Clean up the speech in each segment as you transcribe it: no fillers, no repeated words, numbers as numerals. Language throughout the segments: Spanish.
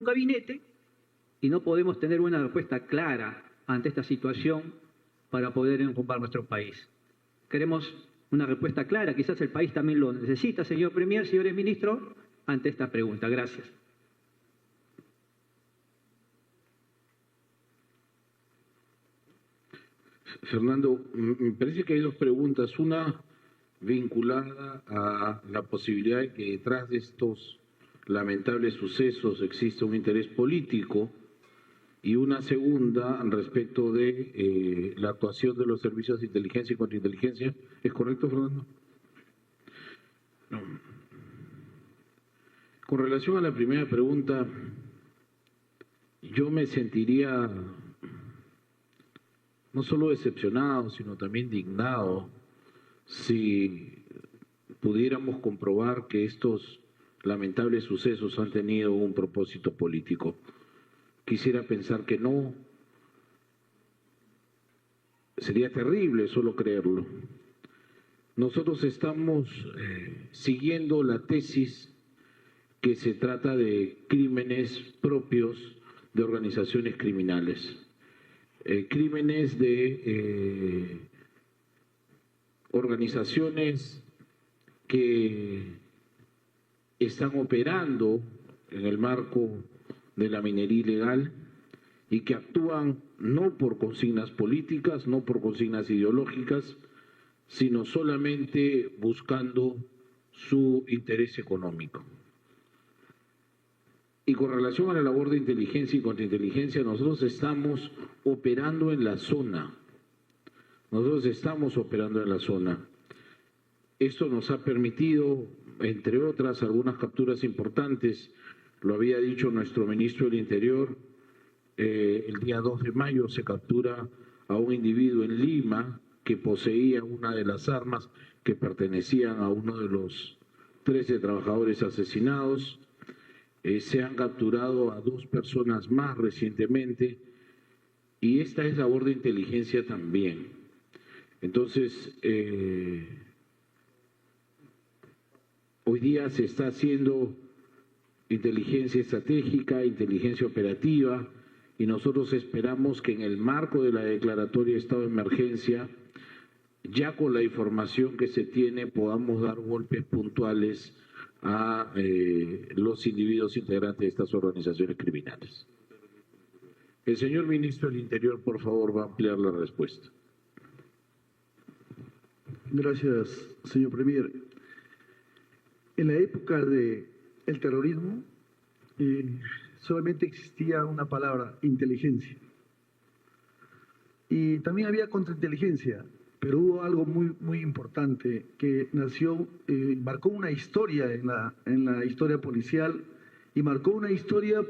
gabinete y no podemos tener una respuesta clara ante esta situación para poder enrumbar nuestro país. Queremos una respuesta clara, quizás el país también lo necesita, señor Premier, señores ministros, ante esta pregunta. Gracias. Fernando, me parece que hay dos preguntas. Una vinculada a la posibilidad de que detrás de estos lamentables sucesos exista un interés político, y una segunda respecto de la actuación de los servicios de inteligencia y contrainteligencia. ¿Es correcto, Fernando? No. Con relación a la primera pregunta, yo me sentiría no solo decepcionado, sino también indignado si pudiéramos comprobar que estos lamentables sucesos han tenido un propósito político. Quisiera pensar que no. Sería terrible solo creerlo. Nosotros estamos siguiendo la tesis que se trata de crímenes propios de organizaciones criminales. Crímenes de organizaciones que están operando en el marco de la minería ilegal y que actúan no por consignas políticas, no por consignas ideológicas, sino solamente buscando su interés económico. Y con relación a la labor de inteligencia y contrainteligencia, nosotros estamos operando en la zona. Nosotros estamos operando en la zona. Esto nos ha permitido, entre otras, algunas capturas importantes. Lo había dicho nuestro ministro del Interior, el día 2 de mayo se captura a un individuo en Lima que poseía una de las armas que pertenecían a uno de los 13 trabajadores asesinados. Se han capturado a 2 personas más recientemente y esta es labor de inteligencia también. Entonces, hoy día se está haciendo inteligencia estratégica, inteligencia operativa, y nosotros esperamos que en el marco de la declaratoria de estado de emergencia, ya con la información que se tiene, podamos dar golpes puntuales a los individuos integrantes de estas organizaciones criminales. El señor ministro del Interior, por favor, va a ampliar la respuesta. Gracias, señor Premier. En la época del terrorismo, solamente existía una palabra: inteligencia. Y también había contrainteligencia, pero hubo algo muy importante que nació, marcó una historia en la historia policial y marcó una historia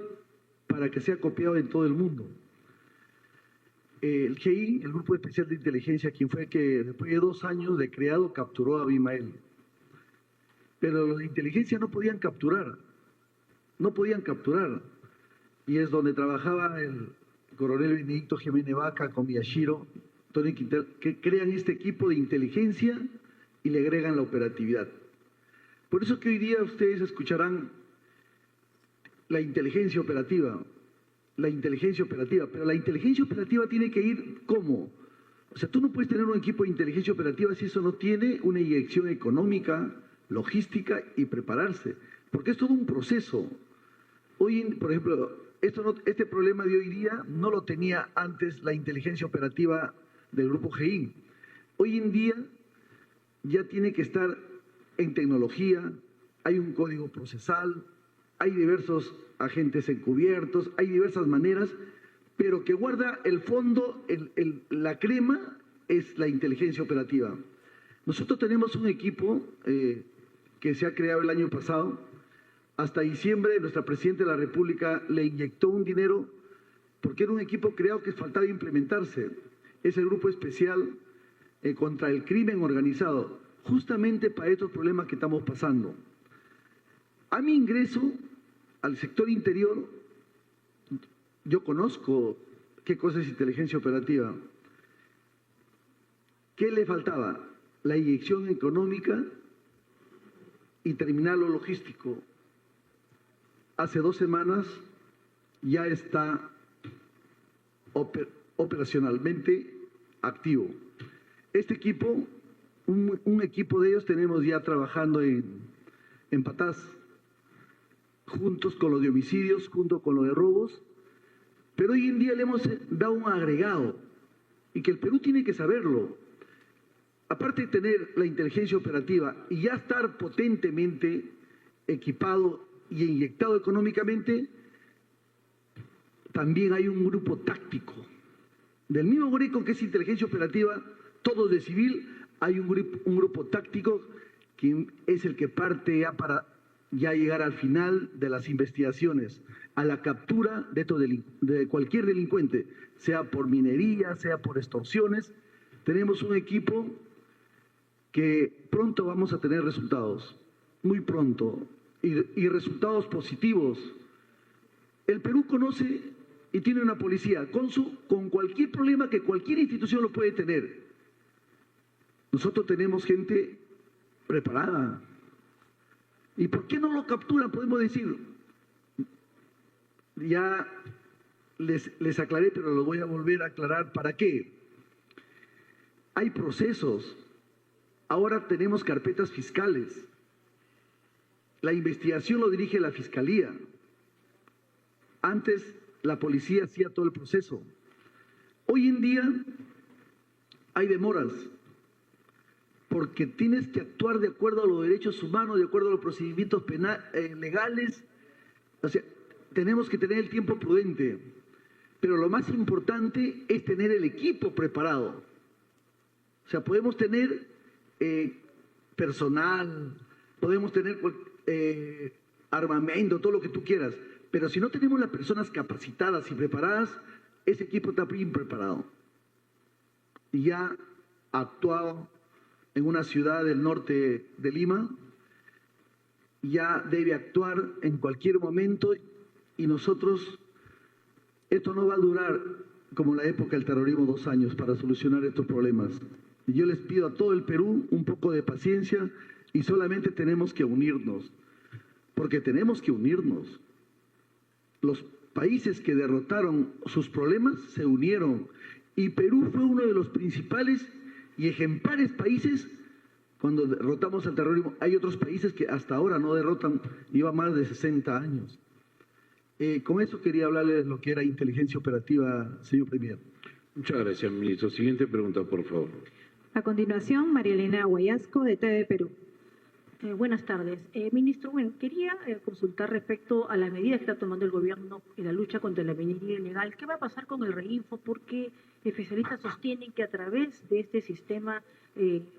para que sea copiado en todo el mundo. El GI, el Grupo Especial de Inteligencia, quien fue que después de 2 años de creado capturó a Abimael. Pero los de inteligencia no podían capturar. Y es donde trabajaba el coronel Benedicto Jiménez Vaca con Miyashiro, Tony Quintero, que crean este equipo de inteligencia y le agregan la operatividad. Por eso que hoy día ustedes escucharán la inteligencia operativa, pero la inteligencia operativa tiene que ir ¿cómo? O sea, tú no puedes tener un equipo de inteligencia operativa si eso no tiene una inyección económica, logística y prepararse, porque es todo un proceso. Hoy, por ejemplo, este problema de hoy día no lo tenía antes la inteligencia operativa del Grupo GI. Hoy en día ya tiene que estar en tecnología, hay un código procesal, hay diversos agentes encubiertos, hay diversas maneras, pero que guarda el fondo, la crema es la inteligencia operativa. Nosotros tenemos un equipo que se ha creado el año pasado. Hasta diciembre nuestra Presidenta de la República le inyectó un dinero porque era un equipo creado que faltaba implementarse. Es el Grupo Especial contra el Crimen Organizado, justamente para estos problemas que estamos pasando. A mi ingreso al sector interior, yo conozco qué cosa es inteligencia operativa. ¿Qué le faltaba? La inyección económica y terminar lo logístico. Hace 2 semanas ya está operacionalmente activo. Este equipo, un equipo de ellos tenemos ya trabajando en Patás, juntos con lo de homicidios, junto con lo de robos, pero hoy en día le hemos dado un agregado y que el Perú tiene que saberlo. Aparte de tener la inteligencia operativa y ya estar potentemente equipado y inyectado económicamente, también hay un grupo táctico. Del mismo grupo que es inteligencia operativa, todos de civil, hay un grupo táctico que es el que parte ya para ya llegar al final de las investigaciones, a la captura de cualquier delincuente, sea por minería, sea por extorsiones. Tenemos un equipo que pronto vamos a tener resultados, muy pronto, y resultados positivos. El Perú conoce y tiene una policía con cualquier problema que cualquier institución lo puede tener. Nosotros tenemos gente preparada. ¿Y por qué no lo capturan? Podemos decir, ya les aclaré, pero lo voy a volver a aclarar. ¿Para qué? Hay procesos. Ahora tenemos carpetas fiscales. La investigación lo dirige la Fiscalía. Antes la policía hacía todo el proceso. Hoy en día hay demoras, porque tienes que actuar de acuerdo a los derechos humanos, de acuerdo a los procedimientos legales. O sea, tenemos que tener el tiempo prudente. Pero lo más importante es tener el equipo preparado. O sea, podemos tener personal, podemos tener armamento, todo lo que tú quieras. Pero si no tenemos las personas capacitadas y preparadas, ese equipo está bien preparado. Y ya ha actuado en una ciudad del norte de Lima, ya debe actuar en cualquier momento, y nosotros, esto no va a durar como la época del terrorismo 2 años para solucionar estos problemas. Y yo les pido a todo el Perú un poco de paciencia y solamente tenemos que unirnos, porque tenemos que unirnos. Los países que derrotaron sus problemas se unieron y Perú fue uno de los principales y ejemplares países cuando derrotamos al terrorismo. Hay otros países que hasta ahora no derrotan, lleva más de 60 años. Con eso quería hablarles de lo que era inteligencia operativa, señor Premier. Muchas gracias, ministro. Siguiente pregunta, por favor. A continuación, María Elena Guayasco, de TV Perú. Buenas tardes. Ministro, quería consultar respecto a las medidas que está tomando el gobierno en la lucha contra la minería ilegal. ¿Qué va a pasar con el Reinfo? Porque especialistas sostienen que a través de este sistema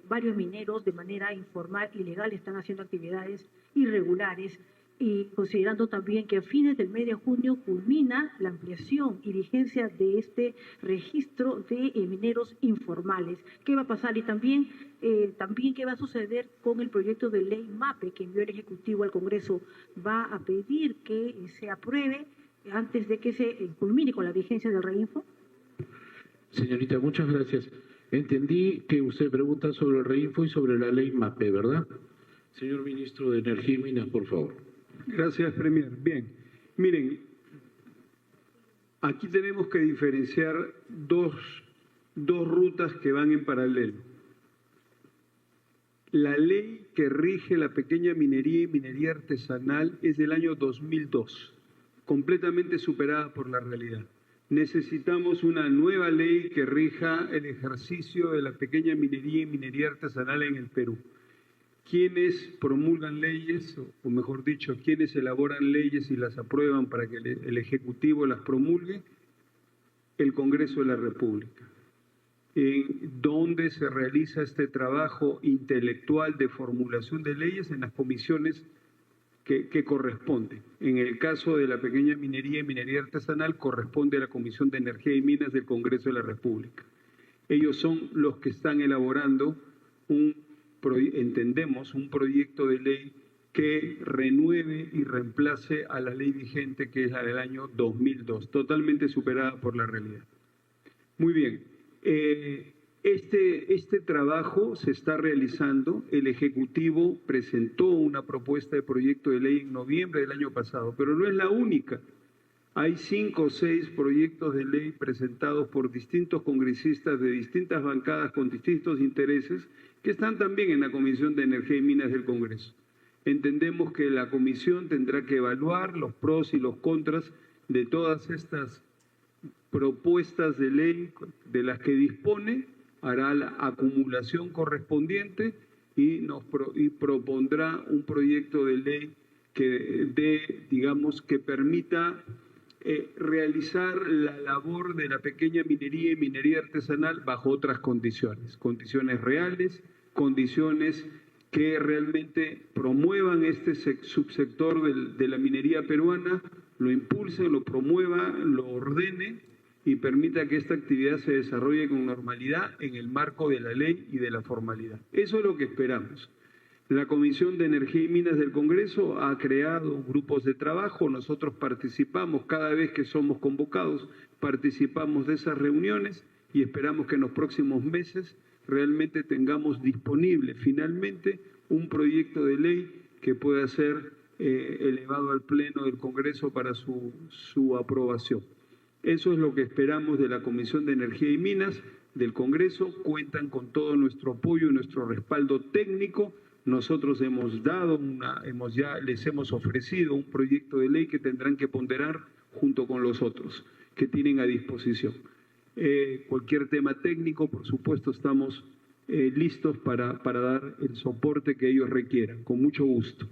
varios mineros de manera informal, ilegal, están haciendo actividades irregulares, y considerando también que a fines del mes de junio culmina la ampliación y vigencia de este registro de mineros informales. ¿Qué va a pasar? Y también qué va a suceder con el proyecto de ley MAPE que envió el Ejecutivo al Congreso. ¿Va a pedir que se apruebe antes de que se culmine con la vigencia del Reinfo? Señorita, muchas gracias. Entendí que usted pregunta sobre el Reinfo y sobre la ley MAPE, ¿verdad? Señor ministro de Energía y Minas, por favor. Gracias, Premier. Bien, miren, aquí tenemos que diferenciar dos rutas que van en paralelo. La ley que rige la pequeña minería y minería artesanal es del año 2002, completamente superada por la realidad. Necesitamos una nueva ley que rija el ejercicio de la pequeña minería y minería artesanal en el Perú. Quienes promulgan leyes, o mejor dicho, quienes elaboran leyes y las aprueban para que el Ejecutivo las promulgue, el Congreso de la República. En donde se realiza este trabajo intelectual de formulación de leyes en las comisiones que corresponden. En el caso de la pequeña minería y minería artesanal, corresponde a la Comisión de Energía y Minas del Congreso de la República. Ellos son los que están elaborando entendemos, un proyecto de ley que renueve y reemplace a la ley vigente, que es la del año 2002, totalmente superada por la realidad. Muy bien, este trabajo se está realizando. El Ejecutivo presentó una propuesta de proyecto de ley en noviembre del año pasado, pero no es la única. Hay 5 o 6 proyectos de ley presentados por distintos congresistas de distintas bancadas con distintos intereses que están también en la Comisión de Energía y Minas del Congreso. Entendemos que la comisión tendrá que evaluar los pros y los contras de todas estas propuestas de ley de las que dispone, hará la acumulación correspondiente y propondrá un proyecto de ley que permita realizar la labor de la pequeña minería y minería artesanal bajo otras condiciones reales, condiciones que realmente promuevan este subsector de la minería peruana, lo impulse, lo promueva, lo ordene y permita que esta actividad se desarrolle con normalidad en el marco de la ley y de la formalidad. Eso es lo que esperamos. La Comisión de Energía y Minas del Congreso ha creado grupos de trabajo, nosotros participamos cada vez que somos convocados, participamos de esas reuniones y esperamos que en los próximos meses realmente tengamos disponible finalmente un proyecto de ley que pueda ser elevado al Pleno del Congreso para su aprobación. Eso es lo que esperamos de la Comisión de Energía y Minas del Congreso. Cuentan con todo nuestro apoyo y nuestro respaldo técnico. Nosotros les hemos ofrecido un proyecto de ley que tendrán que ponderar junto con los otros que tienen a disposición. Cualquier tema técnico, por supuesto, estamos listos para dar el soporte que ellos requieran, con mucho gusto.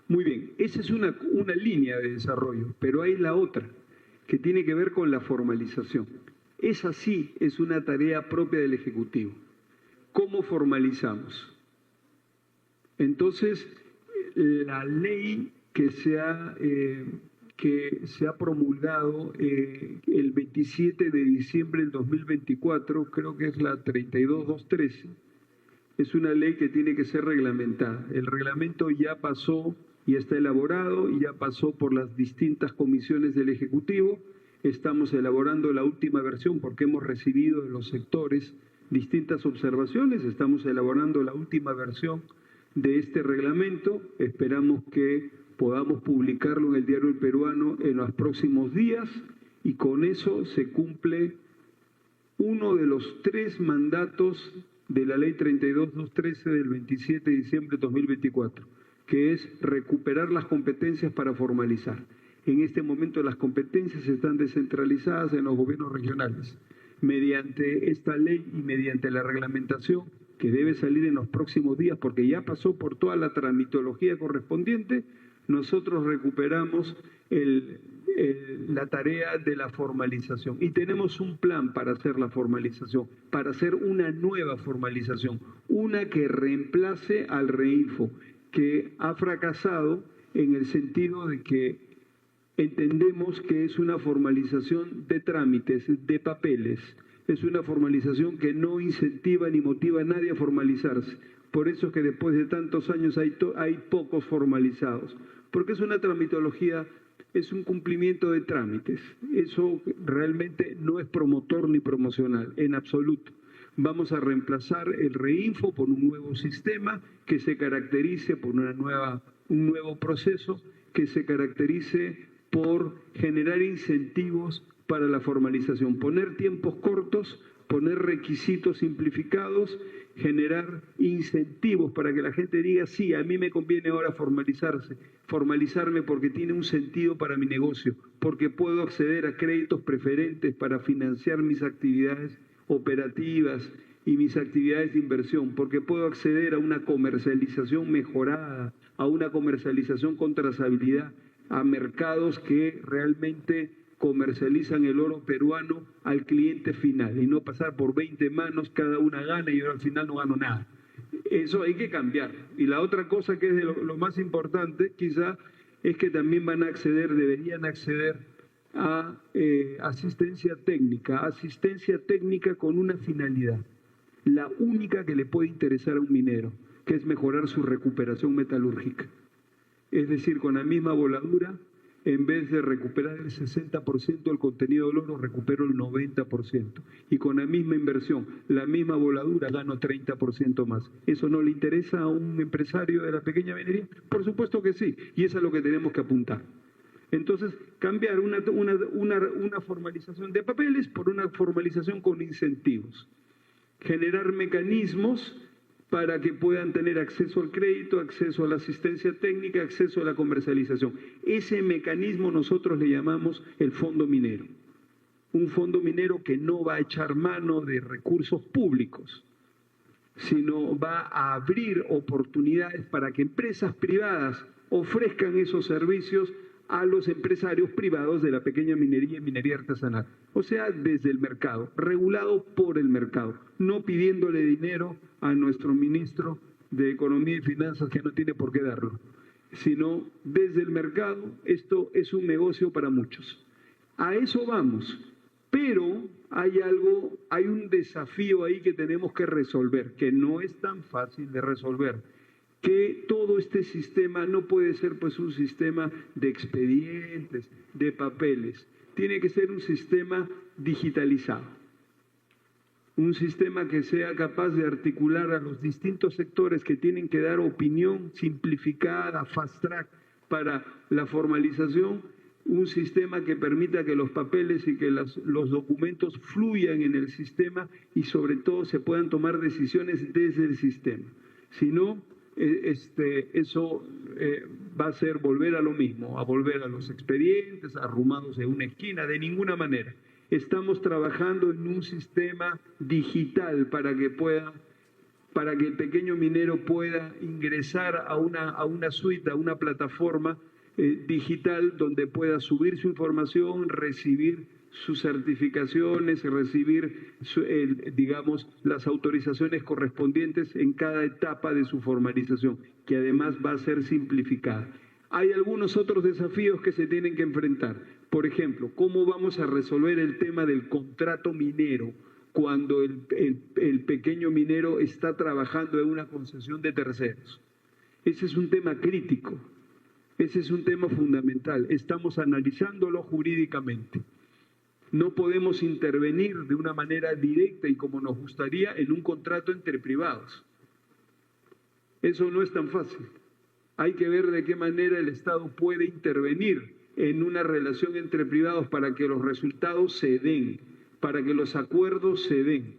Muy bien, esa es una línea de desarrollo, pero hay la otra, que tiene que ver con la formalización. Esa sí es una tarea propia del Ejecutivo. ¿Cómo formalizamos? Entonces, la ley que se ha promulgado el 27 de diciembre del 2024, creo que es la 32213, es una ley que tiene que ser reglamentada. El reglamento ya pasó, ya está elaborado y ya pasó por las distintas comisiones del Ejecutivo. Estamos elaborando la última versión porque hemos recibido de los sectores distintas observaciones. Estamos elaborando la última versión de este reglamento. Esperamos que podamos publicarlo en el Diario El Peruano en los próximos días y con eso se cumple uno de los 3 mandatos de la Ley 32213 del 27 de diciembre de 2024, que es recuperar las competencias para formalizar. En este momento las competencias están descentralizadas en los gobiernos regionales. Mediante esta ley y mediante la reglamentación que debe salir en los próximos días, porque ya pasó por toda la tramitología correspondiente, nosotros recuperamos la tarea de la formalización. Y tenemos un plan para hacer la formalización, para hacer una nueva formalización, una que reemplace al REINFO, que ha fracasado en el sentido de que entendemos que es una formalización de trámites, de papeles. Es una formalización que no incentiva ni motiva a nadie a formalizarse. Por eso es que después de tantos años hay pocos formalizados. Porque es una tramitología, es un cumplimiento de trámites. Eso realmente no es promotor ni promocional, en absoluto. Vamos a reemplazar el REINFO por un nuevo sistema que se caracterice por un nuevo proceso, que se caracterice por generar incentivos para la formalización, poner tiempos cortos, poner requisitos simplificados, generar incentivos para que la gente diga, sí, a mí me conviene ahora formalizarme porque tiene un sentido para mi negocio, porque puedo acceder a créditos preferentes para financiar mis actividades operativas y mis actividades de inversión, porque puedo acceder a una comercialización mejorada, a una comercialización con trazabilidad, a mercados que realmente comercializan el oro peruano al cliente final y no pasar por 20 manos, cada una gana y yo al final no gano nada. Eso hay que cambiar. Y la otra cosa que es de lo más importante quizá es que también deberían acceder a asistencia técnica con una finalidad, la única que le puede interesar a un minero, que es mejorar su recuperación metalúrgica. Es decir, con la misma voladura, en vez de recuperar el 60% del contenido del oro, recupero el 90%. Y con la misma inversión, la misma voladura, gano 30% más. ¿Eso no le interesa a un empresario de la pequeña minería? Por supuesto que sí, y eso es lo que tenemos que apuntar. Entonces, cambiar una formalización de papeles por una formalización con incentivos. Generar mecanismos para que puedan tener acceso al crédito, acceso a la asistencia técnica, acceso a la comercialización. Ese mecanismo nosotros le llamamos el fondo minero. Un fondo minero que no va a echar mano de recursos públicos, sino va a abrir oportunidades para que empresas privadas ofrezcan esos servicios a los empresarios privados de la pequeña minería y minería artesanal. O sea, desde el mercado, regulado por el mercado, no pidiéndole dinero a nuestro ministro de Economía y Finanzas que no tiene por qué darlo, sino desde el mercado. Esto es un negocio para muchos. A eso vamos, pero hay un desafío ahí que tenemos que resolver, que no es tan fácil de resolver. Que todo este sistema no puede ser pues un sistema de expedientes, de papeles. Tiene que ser un sistema digitalizado. Un sistema que sea capaz de articular a los distintos sectores que tienen que dar opinión simplificada, fast track para la formalización. Un sistema que permita que los papeles y que los documentos fluyan en el sistema y sobre todo se puedan tomar decisiones desde el sistema. Si no, eso va a ser volver a lo mismo, a volver a los expedientes, arrumados en una esquina, de ninguna manera. Estamos trabajando en un sistema digital para que el pequeño minero pueda ingresar a una suite, a una plataforma digital donde pueda subir su información, recibir sus certificaciones, recibir, digamos, las autorizaciones correspondientes en cada etapa de su formalización, que además va a ser simplificada. Hay algunos otros desafíos que se tienen que enfrentar. Por ejemplo, ¿cómo vamos a resolver el tema del contrato minero cuando el pequeño minero está trabajando en una concesión de terceros? Ese es un tema crítico, ese es un tema fundamental. Estamos analizándolo jurídicamente. No podemos intervenir de una manera directa y como nos gustaría en un contrato entre privados. Eso no es tan fácil. Hay que ver de qué manera el Estado puede intervenir en una relación entre privados para que los resultados se den, para que los acuerdos se den.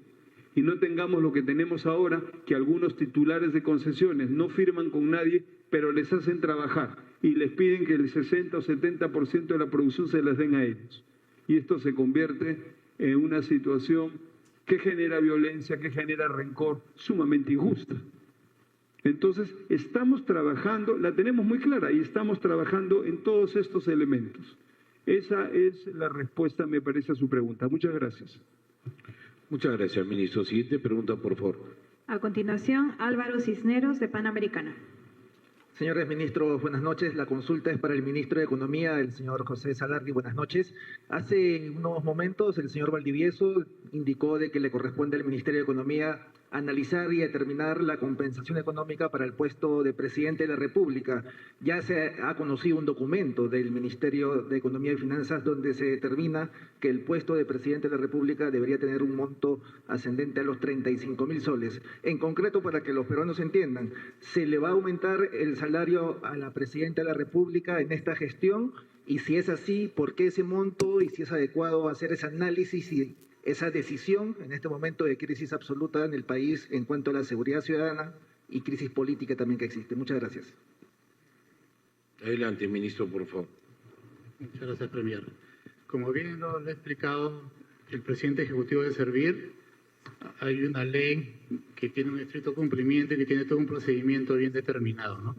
Y no tengamos lo que tenemos ahora, que algunos titulares de concesiones no firman con nadie, pero les hacen trabajar y les piden que el 60 o 70% de la producción se las den a ellos. Y esto se convierte en una situación que genera violencia, que genera rencor, sumamente injusta. Entonces, estamos trabajando, la tenemos muy clara, y estamos trabajando en todos estos elementos. Esa es la respuesta, me parece, a su pregunta. Muchas gracias. Muchas gracias, ministro. Siguiente pregunta, por favor. A continuación, Álvaro Cisneros, de Panamericana. Señores ministros, buenas noches. La consulta es para el ministro de Economía, el señor José Salardi. Buenas noches. Hace unos momentos el señor Valdivieso indicó de que le corresponde al Ministerio de Economía analizar y determinar la compensación económica para el puesto de presidente de la República. Ya se ha conocido un documento del Ministerio de Economía y Finanzas donde se determina que el puesto de presidente de la República debería tener un monto ascendente a los 35.000 soles. En concreto, para que los peruanos entiendan, ¿se le va a aumentar el salario a la presidenta de la República en esta gestión? Y si es así, ¿por qué ese monto? Y si es adecuado hacer ese análisis y esa decisión en este momento de crisis absoluta en el país en cuanto a la seguridad ciudadana y crisis política también que existe. Muchas gracias. Adelante, ministro, por favor. Muchas gracias, Premier. Como bien lo ha explicado el presidente ejecutivo de Servir, hay una ley que tiene un estricto cumplimiento y que tiene todo un procedimiento bien determinado, ¿no?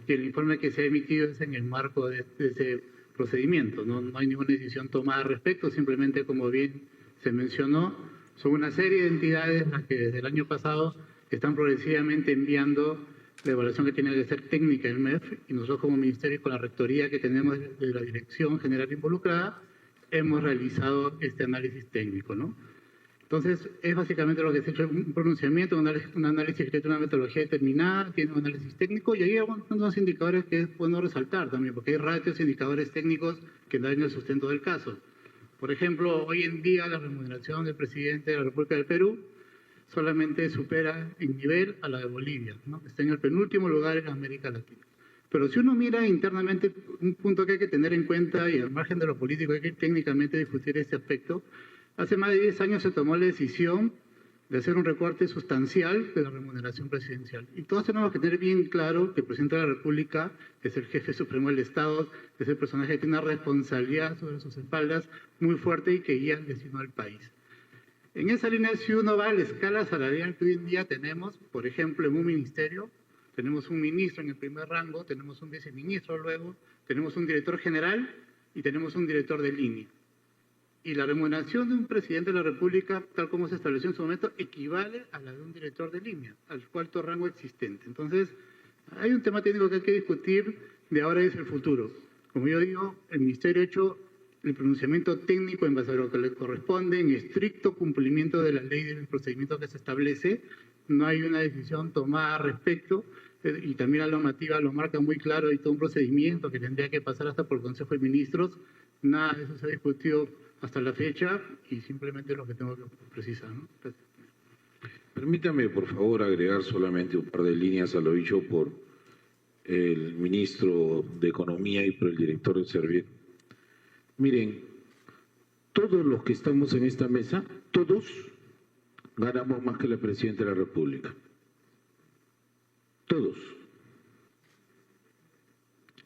Y el informe que se ha emitido es en el marco de ese procedimiento, ¿no? No hay ninguna decisión tomada al respecto, simplemente, como bien se mencionó, son una serie de entidades las que desde el año pasado están progresivamente enviando la evaluación que tiene que ser técnica del MEF, y nosotros como ministerio y con la rectoría que tenemos de la dirección general involucrada hemos realizado este análisis técnico, ¿no? Entonces, es básicamente lo que se ha hecho, un pronunciamiento, un análisis que tiene una metodología determinada, tiene un análisis técnico, y ahí hay unos indicadores que es bueno resaltar también, porque hay ratios e indicadores técnicos que dan el sustento del caso. Por ejemplo, hoy en día la remuneración del presidente de la República del Perú solamente supera en nivel a la de Bolivia, ¿no? Está en el penúltimo lugar en América Latina. Pero si uno mira internamente, un punto que hay que tener en cuenta, y al margen de lo político hay que técnicamente discutir este aspecto, hace más de 10 años se tomó la decisión de hacer un recorte sustancial de la remuneración presidencial. Y todos tenemos que tener bien claro que el presidente de la República es el jefe supremo del Estado, es el personaje que tiene una responsabilidad sobre sus espaldas muy fuerte y que guía el destino del país. En esa línea, si uno va a la escala salarial que hoy en día tenemos, por ejemplo, en un ministerio, tenemos un ministro en el primer rango, tenemos un viceministro luego, tenemos un director general y tenemos un director de línea. Y la remuneración de un presidente de la República, tal como se estableció en su momento, equivale a la de un director de línea, al cuarto rango existente. Entonces, hay un tema técnico que hay que discutir de ahora y hacia el futuro. Como yo digo, el Ministerio ha hecho el pronunciamiento técnico en base a lo que le corresponde, en estricto cumplimiento de la ley y del procedimiento que se establece. No hay una decisión tomada al respecto, y también la normativa lo marca muy claro, hay todo un procedimiento que tendría que pasar hasta por el Consejo de Ministros. Nada de eso se ha discutido hasta la fecha y simplemente lo que tengo que precisar, ¿no? Gracias. Permítame, por favor, agregar solamente un par de líneas a lo dicho por el ministro de Economía y por el director del Servir. Miren, todos los que estamos en esta mesa, todos ganamos más que la Presidenta de la República. Todos.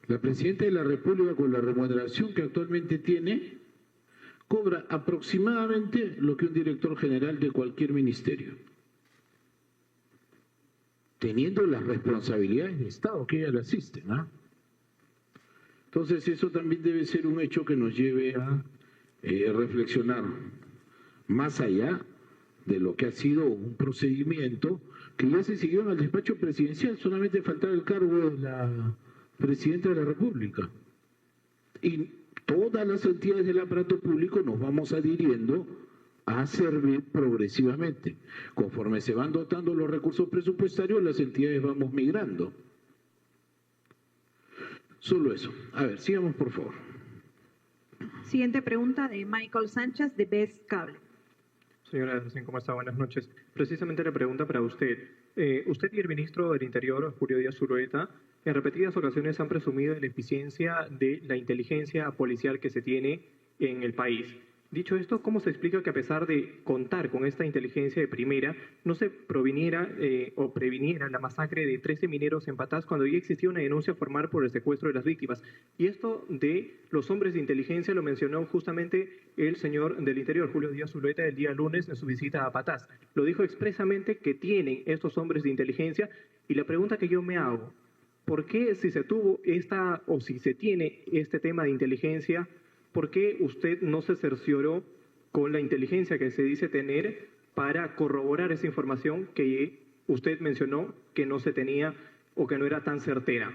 La Presidenta de la República, con la remuneración que actualmente tiene, cobra aproximadamente lo que un director general de cualquier ministerio, teniendo las responsabilidades de Estado que ella le asisten, ¿ah? Entonces eso también debe ser un hecho que nos lleve a reflexionar más allá de lo que ha sido un procedimiento que ya se siguió en el despacho presidencial, solamente faltaba el cargo de la Presidenta de la República. Y todas las entidades del aparato público nos vamos adhiriendo a servir progresivamente. Conforme se van dotando los recursos presupuestarios, las entidades vamos migrando. Solo eso. A ver, sigamos por favor. Siguiente pregunta de Michael Sánchez de Best Cable. Señora, ¿cómo está? Buenas noches. Precisamente la pregunta para usted. Usted y el ministro del Interior, Julio Díaz Zulueta, en repetidas ocasiones han presumido de la eficiencia de la inteligencia policial que se tiene en el país. Dicho esto, ¿cómo se explica que a pesar de contar con esta inteligencia de primera, no se previniera la masacre de 13 mineros en Patás cuando ya existía una denuncia formal por el secuestro de las víctimas? Y esto de los hombres de inteligencia lo mencionó justamente el señor del Interior, Julio Díaz Zulueta, el día lunes en su visita a Patás. Lo dijo expresamente que tienen estos hombres de inteligencia, y la pregunta que yo me hago, ¿por qué si se tuvo si se tiene este tema de inteligencia, ¿por qué usted no se cercioró con la inteligencia que se dice tener para corroborar esa información que usted mencionó que no se tenía o que no era tan certera?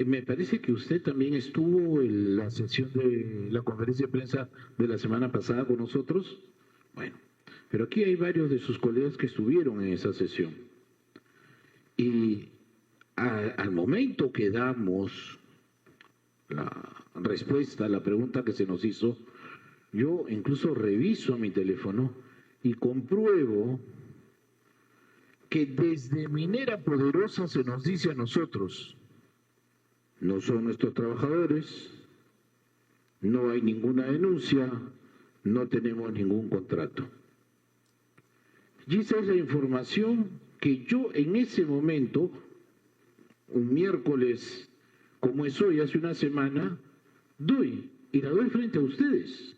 Me parece que usted también estuvo en la sesión de la conferencia de prensa de la semana pasada con nosotros. Bueno, pero aquí hay varios de sus colegas que estuvieron en esa sesión. Y al momento que damos la respuesta a la pregunta que se nos hizo, yo incluso reviso mi teléfono y compruebo que desde Minera Poderosa se nos dice a nosotros: no son nuestros trabajadores, no hay ninguna denuncia, no tenemos ningún contrato. Y esa es la información que yo en ese momento, un miércoles como es hoy, hace una semana, doy, y la doy frente a ustedes.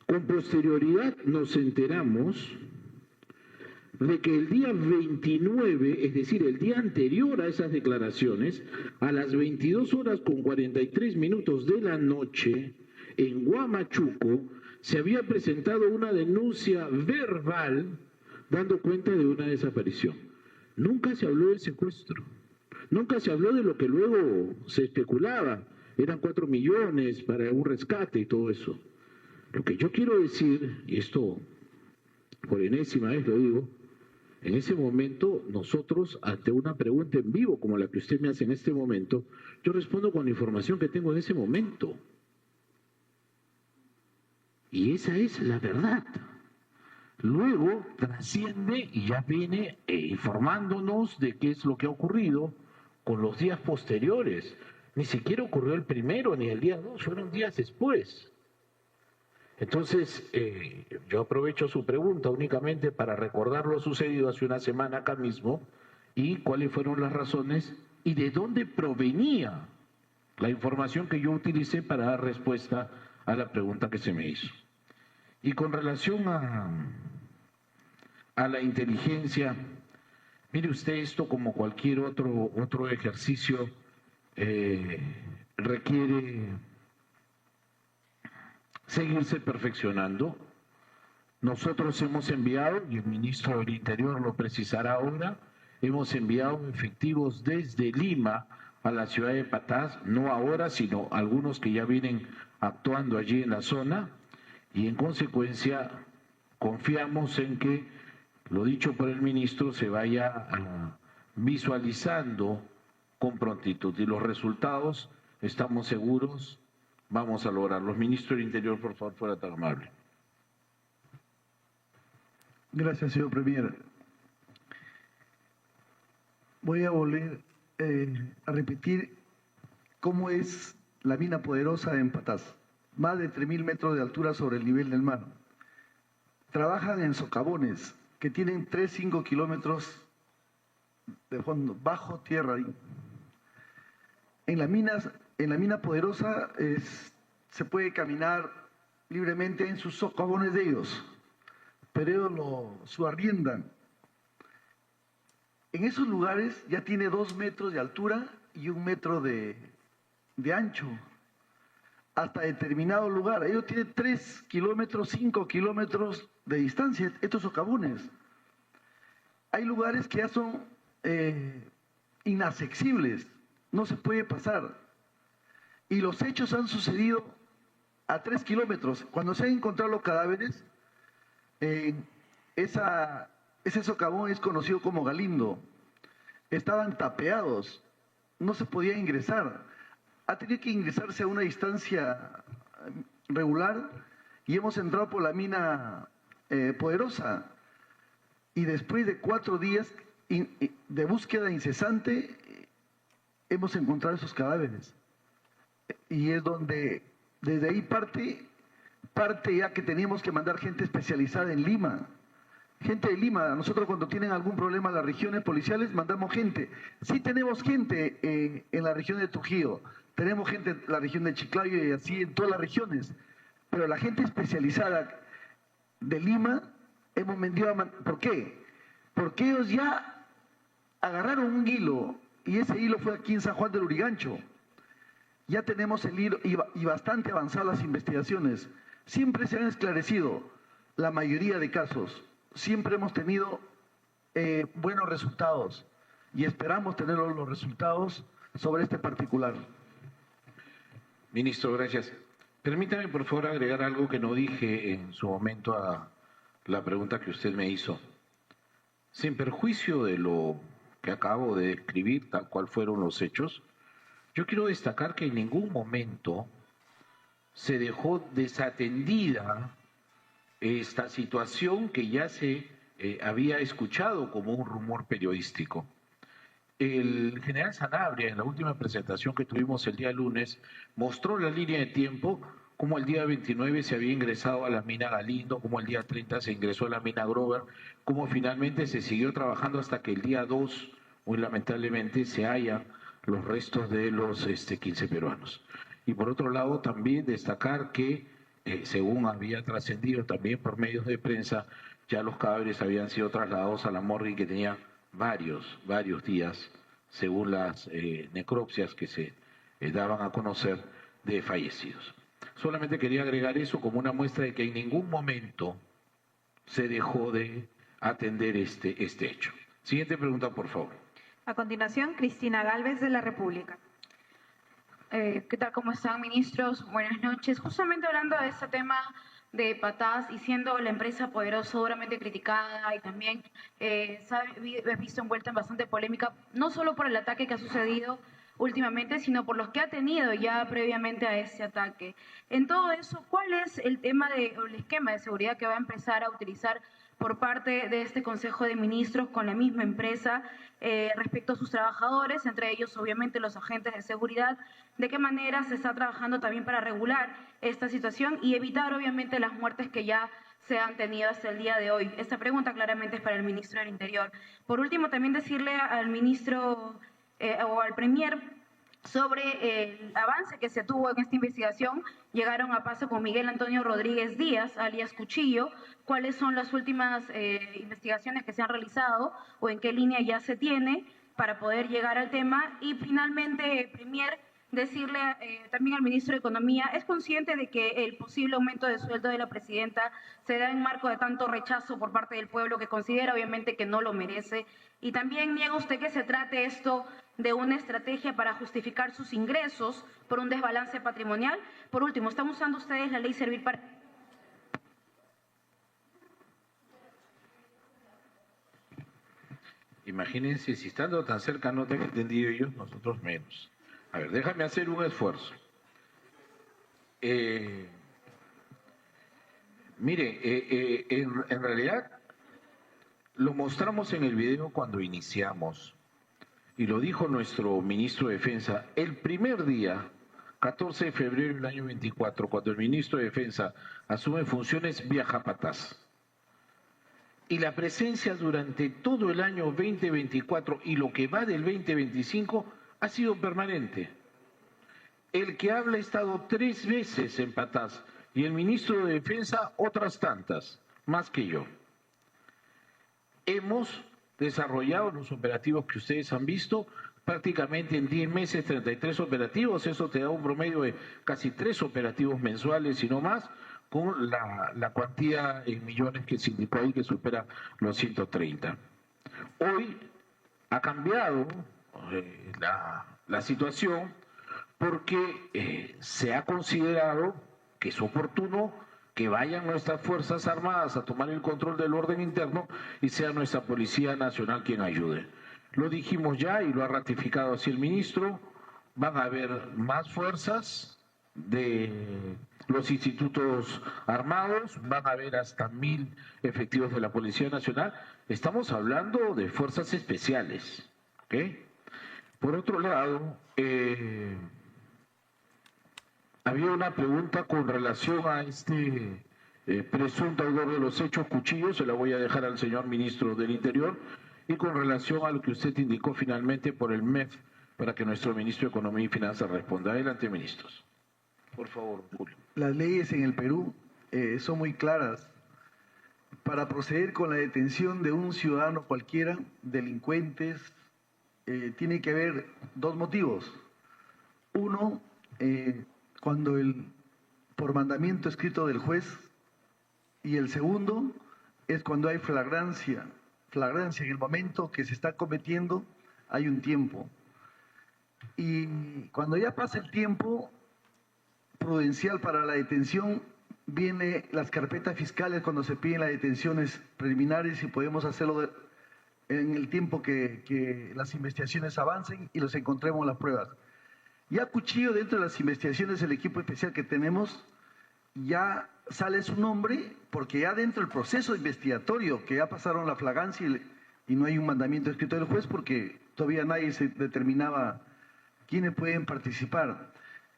Con posterioridad nos enteramos de que el día 29, es decir, el día anterior a esas declaraciones, a las 22:43 de la noche, en Huamachuco, se había presentado una denuncia verbal dando cuenta de una desaparición. Nunca se habló del secuestro, nunca se habló de lo que luego se especulaba, eran 4 millones para un rescate y todo eso. Lo que yo quiero decir, y esto por enésima vez lo digo, en ese momento nosotros, ante una pregunta en vivo como la que usted me hace en este momento, yo respondo con la información que tengo en ese momento. Y esa es la verdad. Luego trasciende y ya viene informándonos de qué es lo que ha ocurrido con los días posteriores. Ni siquiera ocurrió el primero ni el día 2, fueron días después. Entonces, yo aprovecho su pregunta únicamente para recordar lo sucedido hace una semana acá mismo y cuáles fueron las razones y de dónde provenía la información que yo utilicé para dar respuesta a la pregunta que se me hizo. Y con relación a la inteligencia, mire usted, esto como cualquier otro ejercicio requiere seguirse perfeccionando. Nosotros hemos enviado, y el ministro del Interior lo precisará ahora, hemos enviado efectivos desde Lima a la ciudad de Patás, no ahora, sino algunos que ya vienen actuando allí en la zona, y en consecuencia confiamos en que lo dicho por el ministro se vaya visualizando con prontitud, y los resultados, estamos seguros, vamos a lograrlos. Ministro del Interior, por favor, fuera tan amable. Gracias, señor Premier. Voy a volver a repetir cómo es la mina Poderosa en Patás. Más de 3.000 metros de altura sobre el nivel del mar. Trabajan en socavones que tienen 3-5 kilómetros de fondo, bajo tierra. En la mina Poderosa se puede caminar libremente en sus socavones de ellos, pero ellos lo subarriendan. En esos lugares ya tiene 2 metros de altura y 1 metro de ancho, hasta determinado lugar. Ellos tienen 3 kilómetros, 5 kilómetros de distancia, estos socavones. Hay lugares que ya son inaccesibles, no se puede pasar. Y los hechos han sucedido a 3 kilómetros. Cuando se han encontrado los cadáveres, ese socavón es conocido como Galindo. Estaban tapeados, no se podía ingresar. Ha tenido que ingresarse a una distancia regular y hemos entrado por la mina Poderosa. Y después de 4 días de búsqueda incesante, hemos encontrado esos cadáveres. Y es donde, desde ahí parte ya que teníamos que mandar gente especializada en Lima. Gente de Lima, nosotros cuando tienen algún problema en las regiones policiales, mandamos gente. Sí tenemos gente en la región de Trujillo, tenemos gente en la región de Chiclayo y así en todas las regiones. Pero la gente especializada de Lima, hemos vendido ¿por qué? Porque ellos ya agarraron un hilo, y ese hilo fue aquí en San Juan del Urigancho. Ya tenemos el hilo y bastante avanzadas las investigaciones. Siempre se han esclarecido la mayoría de casos. Siempre hemos tenido buenos resultados y esperamos tener los resultados sobre este particular. Ministro, gracias. Permítame, por favor, agregar algo que no dije en su momento a la pregunta que usted me hizo. Sin perjuicio de lo que acabo de describir, tal cual fueron los hechos, yo quiero destacar que en ningún momento se dejó desatendida esta situación que ya se había escuchado como un rumor periodístico. El general Sanabria, en la última presentación que tuvimos el día lunes, mostró la línea de tiempo, como el día 29 se había ingresado a la mina Galindo, como el día 30 se ingresó a la mina Grover, como finalmente se siguió trabajando hasta que el día 2, muy lamentablemente, se hallan los restos de los 15 peruanos. Y por otro lado, también destacar que, según había trascendido también por medios de prensa, ya los cadáveres habían sido trasladados a la morgue que tenía varios días, según las necropsias que se daban a conocer de fallecidos. Solamente quería agregar eso como una muestra de que en ningún momento se dejó de atender este hecho. Siguiente pregunta, por favor. A continuación, Cristina Gálvez, de la República. ¿Qué tal? ¿Cómo están, ministros? Buenas noches. Justamente hablando de este tema de Patás y siendo la empresa Poderosa duramente criticada y también se ha visto envuelta en bastante polémica, no solo por el ataque que ha sucedido últimamente, sino por los que ha tenido ya previamente a ese ataque. En todo eso, ¿cuál es el tema o el esquema de seguridad que va a empezar a utilizar por parte de este Consejo de Ministros con la misma empresa respecto a sus trabajadores, entre ellos obviamente los agentes de seguridad, de qué manera se está trabajando también para regular esta situación y evitar obviamente las muertes que ya se han tenido hasta el día de hoy. Esta pregunta claramente es para el ministro del Interior. Por último, también decirle al ministro o al premier sobre el avance que se tuvo en esta investigación. Llegaron a paso con Miguel Antonio Rodríguez Díaz, alias Cuchillo. ¿Cuáles son las últimas investigaciones que se han realizado o en qué línea ya se tiene para poder llegar al tema? Y finalmente, premier, decirle también al ministro de Economía, ¿es consciente de que el posible aumento de sueldo de la presidenta se da en marco de tanto rechazo por parte del pueblo que considera obviamente que no lo merece? Y también niega usted que se trate esto de una estrategia para justificar sus ingresos por un desbalance patrimonial. Por último, ¿están usando ustedes la ley Servir para...? Imagínense, si estando tan cerca no te han entendido ellos, nosotros menos. A ver, déjame hacer un esfuerzo. Mire, en realidad lo mostramos en el video cuando iniciamos, y lo dijo nuestro ministro de Defensa, el primer día, 14 de febrero del año 24, cuando el ministro de Defensa asume funciones, viaja a Patás. Y la presencia durante todo el año 2024 y lo que va del 2025 ha sido permanente. El que habla ha estado 3 veces en Patás y el ministro de Defensa otras tantas, más que yo. Hemos desarrollado los operativos que ustedes han visto, prácticamente en 10 meses 33 operativos, eso te da un promedio de casi 3 operativos mensuales y no más, con la cuantía en millones que se indicó ahí que supera los 130. Hoy ha cambiado la situación porque se ha considerado que es oportuno que vayan nuestras Fuerzas Armadas a tomar el control del orden interno y sea nuestra Policía Nacional quien ayude. Lo dijimos ya y lo ha ratificado así el ministro, van a haber más fuerzas de los institutos armados, van a haber hasta 1000 efectivos de la Policía Nacional. Estamos hablando de fuerzas especiales, ¿ok? Por otro lado, había una pregunta con relación a este presunto autor de los hechos, Cuchillo, se la voy a dejar al señor ministro del Interior, y con relación a lo que usted indicó finalmente por el MEF, para que nuestro ministro de Economía y Finanzas responda. Adelante, ministros. Por favor, Julio. Las leyes en el Perú son muy claras. Para proceder con la detención de un ciudadano cualquiera, delincuentes, tiene que haber 2 motivos. Uno, cuando por mandamiento escrito del juez, y el segundo es cuando hay flagrancia. Flagrancia, en el momento que se está cometiendo hay un tiempo. Y cuando ya pasa el tiempo prudencial para la detención, vienen las carpetas fiscales cuando se piden las detenciones preliminares y podemos hacerlo en el tiempo que las investigaciones avancen y los encontremos las pruebas. Ya Cuchillo, dentro de las investigaciones del equipo especial que tenemos, ya sale su nombre porque ya dentro del proceso investigatorio, que ya pasaron la flagrancia y no hay un mandamiento escrito del juez porque todavía nadie se determinaba quiénes pueden participar.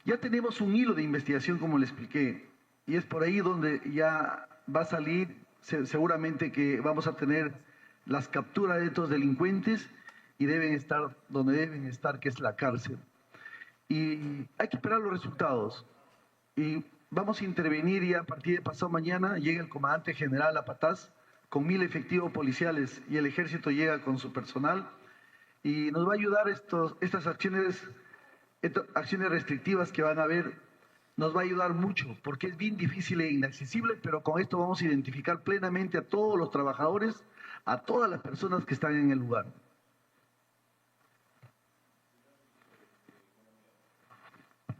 Ya tenemos un hilo de investigación, como le expliqué, y es por ahí donde ya va a salir, seguramente que vamos a tener las capturas de estos delincuentes y deben estar donde deben estar, que es la cárcel. Y hay que esperar los resultados. Y vamos a intervenir y a partir de pasado mañana llega el comandante general a Patás con 1000 efectivos policiales y el ejército llega con su personal y nos va a ayudar estas acciones restrictivas que van a haber, nos va a ayudar mucho porque es bien difícil e inaccesible, pero con esto vamos a identificar plenamente a todos los trabajadores, a todas las personas que están en el lugar.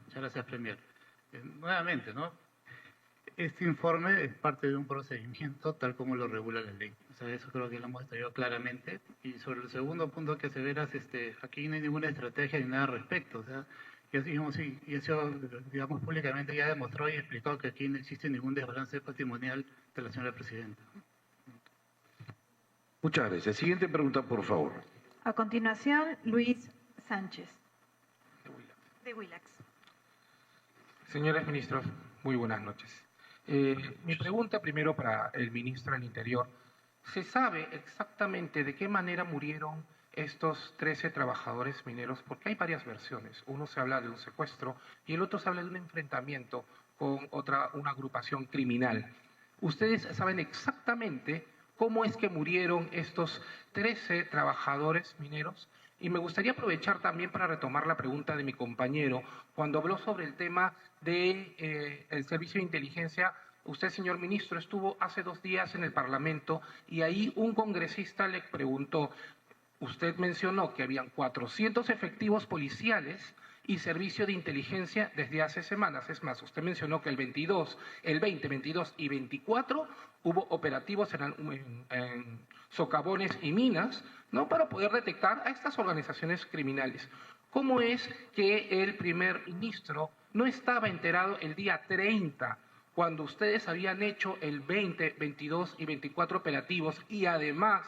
Muchas gracias, premier. Nuevamente, ¿no? Este informe es parte de un procedimiento tal como lo regula la ley. O sea, eso creo que lo hemos traído claramente. Y sobre el segundo punto que aseveras, aquí no hay ninguna estrategia ni nada al respecto. O sea, y eso, digamos, públicamente ya demostró y explicó que aquí no existe ningún desbalance patrimonial de la señora presidenta. Muchas gracias. Siguiente pregunta, por favor. A continuación, Luis Sánchez, de Willax. Señores ministros, muy buenas noches. Mi pregunta primero para el ministro del Interior. ¿Se sabe exactamente de qué manera murieron estos 13 trabajadores mineros? Porque hay varias versiones. Uno se habla de un secuestro y el otro se habla de un enfrentamiento con una agrupación criminal. ¿Ustedes saben exactamente cómo es que murieron estos 13 trabajadores mineros? Y me gustaría aprovechar también para retomar la pregunta de mi compañero cuando habló sobre el tema del servicio de inteligencia. Usted, señor ministro, estuvo hace 2 días en el Parlamento y ahí un congresista le preguntó, usted mencionó que habían 400 efectivos policiales y servicio de inteligencia desde hace semanas. Es más, usted mencionó que el 20, 22 y 24 hubo operativos en socavones y minas, ¿no?, para poder detectar a estas organizaciones criminales. ¿Cómo es que el primer ministro no estaba enterado el día 30, cuando ustedes habían hecho el 20, 22 y 24 operativos y además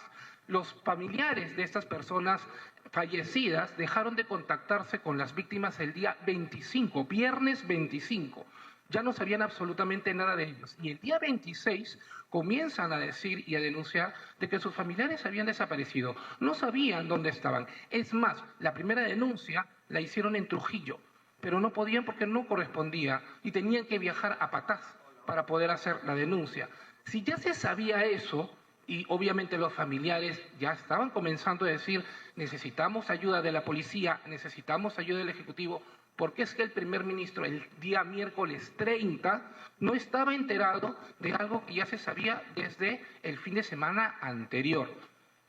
los familiares de estas personas fallecidas dejaron de contactarse con las víctimas el día 25, viernes 25? Ya no sabían absolutamente nada de ellos. Y el día 26 comienzan a decir y a denunciar de que sus familiares habían desaparecido. No sabían dónde estaban. Es más, la primera denuncia la hicieron en Trujillo, pero no podían porque no correspondía y tenían que viajar a Patás para poder hacer la denuncia. Si ya se sabía eso, y obviamente los familiares ya estaban comenzando a decir, necesitamos ayuda de la policía, necesitamos ayuda del Ejecutivo, ¿por qué es que el primer ministro el día miércoles 30 no estaba enterado de algo que ya se sabía desde el fin de semana anterior?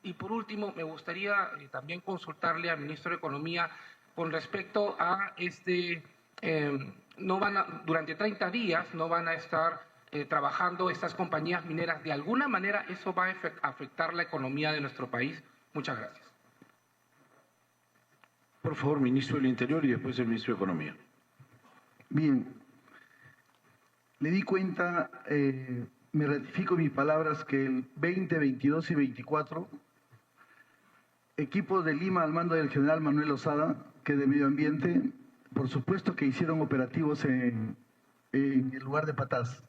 Y por último, me gustaría también consultarle al ministro de Economía con respecto a durante 30 días no van a estar trabajando estas compañías mineras. ¿De alguna manera eso va a afectar la economía de nuestro país? Muchas gracias. Por favor, ministro del Interior y después el ministro de Economía. Bien, le di cuenta, me ratifico mis palabras, que el 20, 22 y 24, equipos de Lima al mando del general Manuel Lozada, que de Medio Ambiente, por supuesto que hicieron operativos en el lugar de Patás.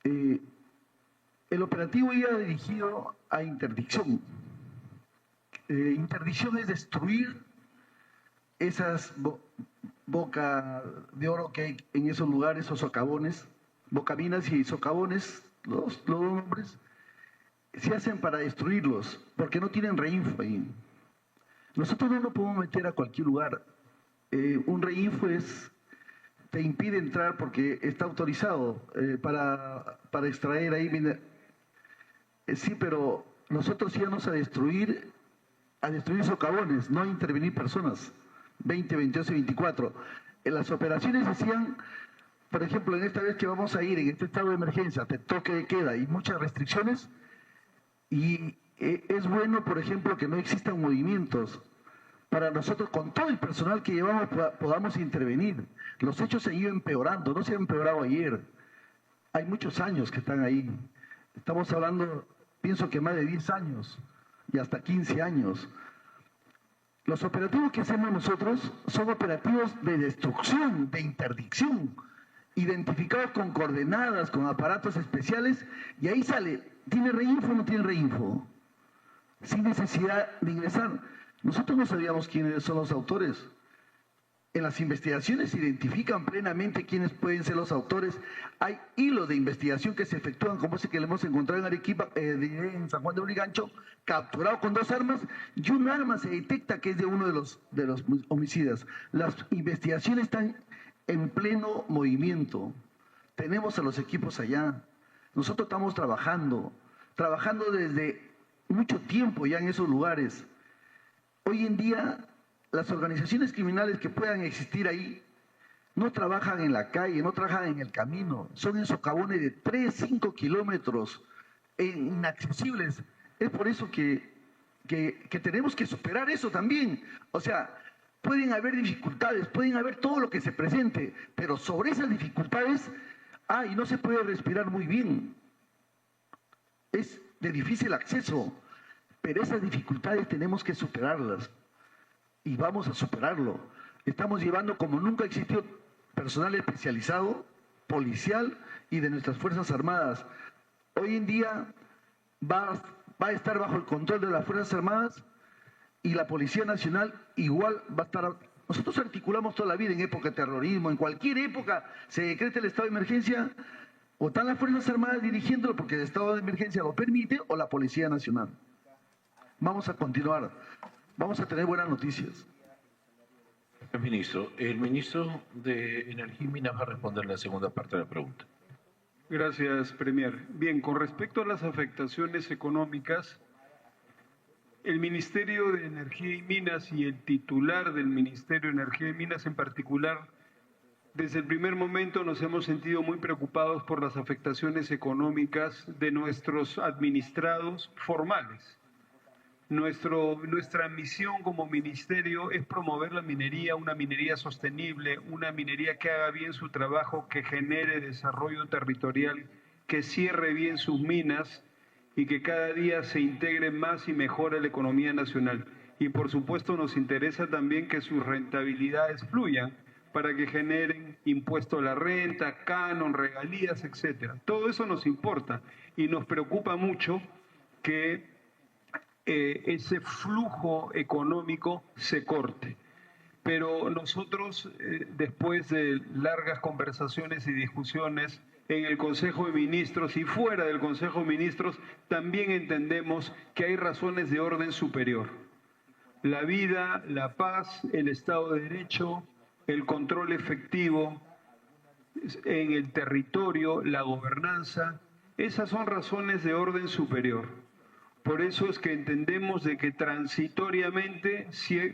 El operativo iba dirigido a interdicción. Interdicción es destruir esas bocas de oro que hay en esos lugares, esos socavones, bocaminas y socavones, los nombres, se hacen para destruirlos, porque no tienen reinfo ahí. Nosotros no nos podemos meter a cualquier lugar. Un reinfo te impide entrar porque está autorizado para extraer ahí. Sí, pero nosotros íbamos a destruir socavones, no a intervenir personas. 20, 22 y 24. Las operaciones se hacían, por ejemplo, en esta vez que vamos a ir en este estado de emergencia, de toque de queda y muchas restricciones, y es bueno, por ejemplo, que no existan movimientos para nosotros, con todo el personal que llevamos, podamos intervenir. Los hechos se han ido empeorando, no se han empeorado ayer. Hay muchos años que están ahí. Estamos hablando, pienso que más de 10 años y hasta 15 años. Los operativos que hacemos nosotros son operativos de destrucción, de interdicción, identificados con coordenadas, con aparatos especiales, y ahí sale, ¿tiene reinfo o no tiene reinfo? Sin necesidad de ingresar. Nosotros no sabíamos quiénes son los autores. En las investigaciones se identifican plenamente quiénes pueden ser los autores. Hay hilos de investigación que se efectúan, como ese que le hemos encontrado en Arequipa, en San Juan de Lurigancho, capturado con 2 armas, y un arma se detecta que es de uno de los homicidas. Las investigaciones están en pleno movimiento. Tenemos a los equipos allá. Nosotros estamos trabajando desde mucho tiempo ya en esos lugares. Hoy en día, las organizaciones criminales que puedan existir ahí no trabajan en la calle, no trabajan en el camino, son en socavones de 3, 5 kilómetros, inaccesibles. Es por eso que tenemos que superar eso también. O sea, pueden haber dificultades, pueden haber todo lo que se presente, pero sobre esas dificultades, y no se puede respirar muy bien. de difícil acceso, pero esas dificultades tenemos que superarlas y vamos a superarlo. Estamos llevando como nunca ha existido personal especializado, policial y de nuestras Fuerzas Armadas. Hoy en día va a estar bajo el control de las Fuerzas Armadas y la Policía Nacional igual va a estar. Nosotros articulamos toda la vida en época de terrorismo, en cualquier época se decreta el estado de emergencia, o están las Fuerzas Armadas dirigiéndolo porque el estado de emergencia lo permite, o la Policía Nacional. Vamos a continuar, vamos a tener buenas noticias. Ministro, el ministro de Energía y Minas va a responder la segunda parte de la pregunta. Gracias, Premier. Bien, con respecto a las afectaciones económicas, el Ministerio de Energía y Minas y el titular del Ministerio de Energía y Minas en particular, desde el primer momento nos hemos sentido muy preocupados por las afectaciones económicas de nuestros administrados formales. Nuestra misión como ministerio es promover la minería, una minería sostenible, una minería que haga bien su trabajo, que genere desarrollo territorial, que cierre bien sus minas y que cada día se integre más y mejor a la economía nacional. Y por supuesto nos interesa también que sus rentabilidades fluyan para que generen impuesto a la renta, canon, regalías, etcétera. Todo eso nos importa y nos preocupa mucho que ese flujo económico se corte. Pero nosotros, después de largas conversaciones y discusiones en el Consejo de Ministros y fuera del Consejo de Ministros, también entendemos que hay razones de orden superior. La vida, la paz, el Estado de Derecho, el control efectivo en el territorio, la gobernanza, esas son razones de orden superior. Por eso es que entendemos de que transitoriamente,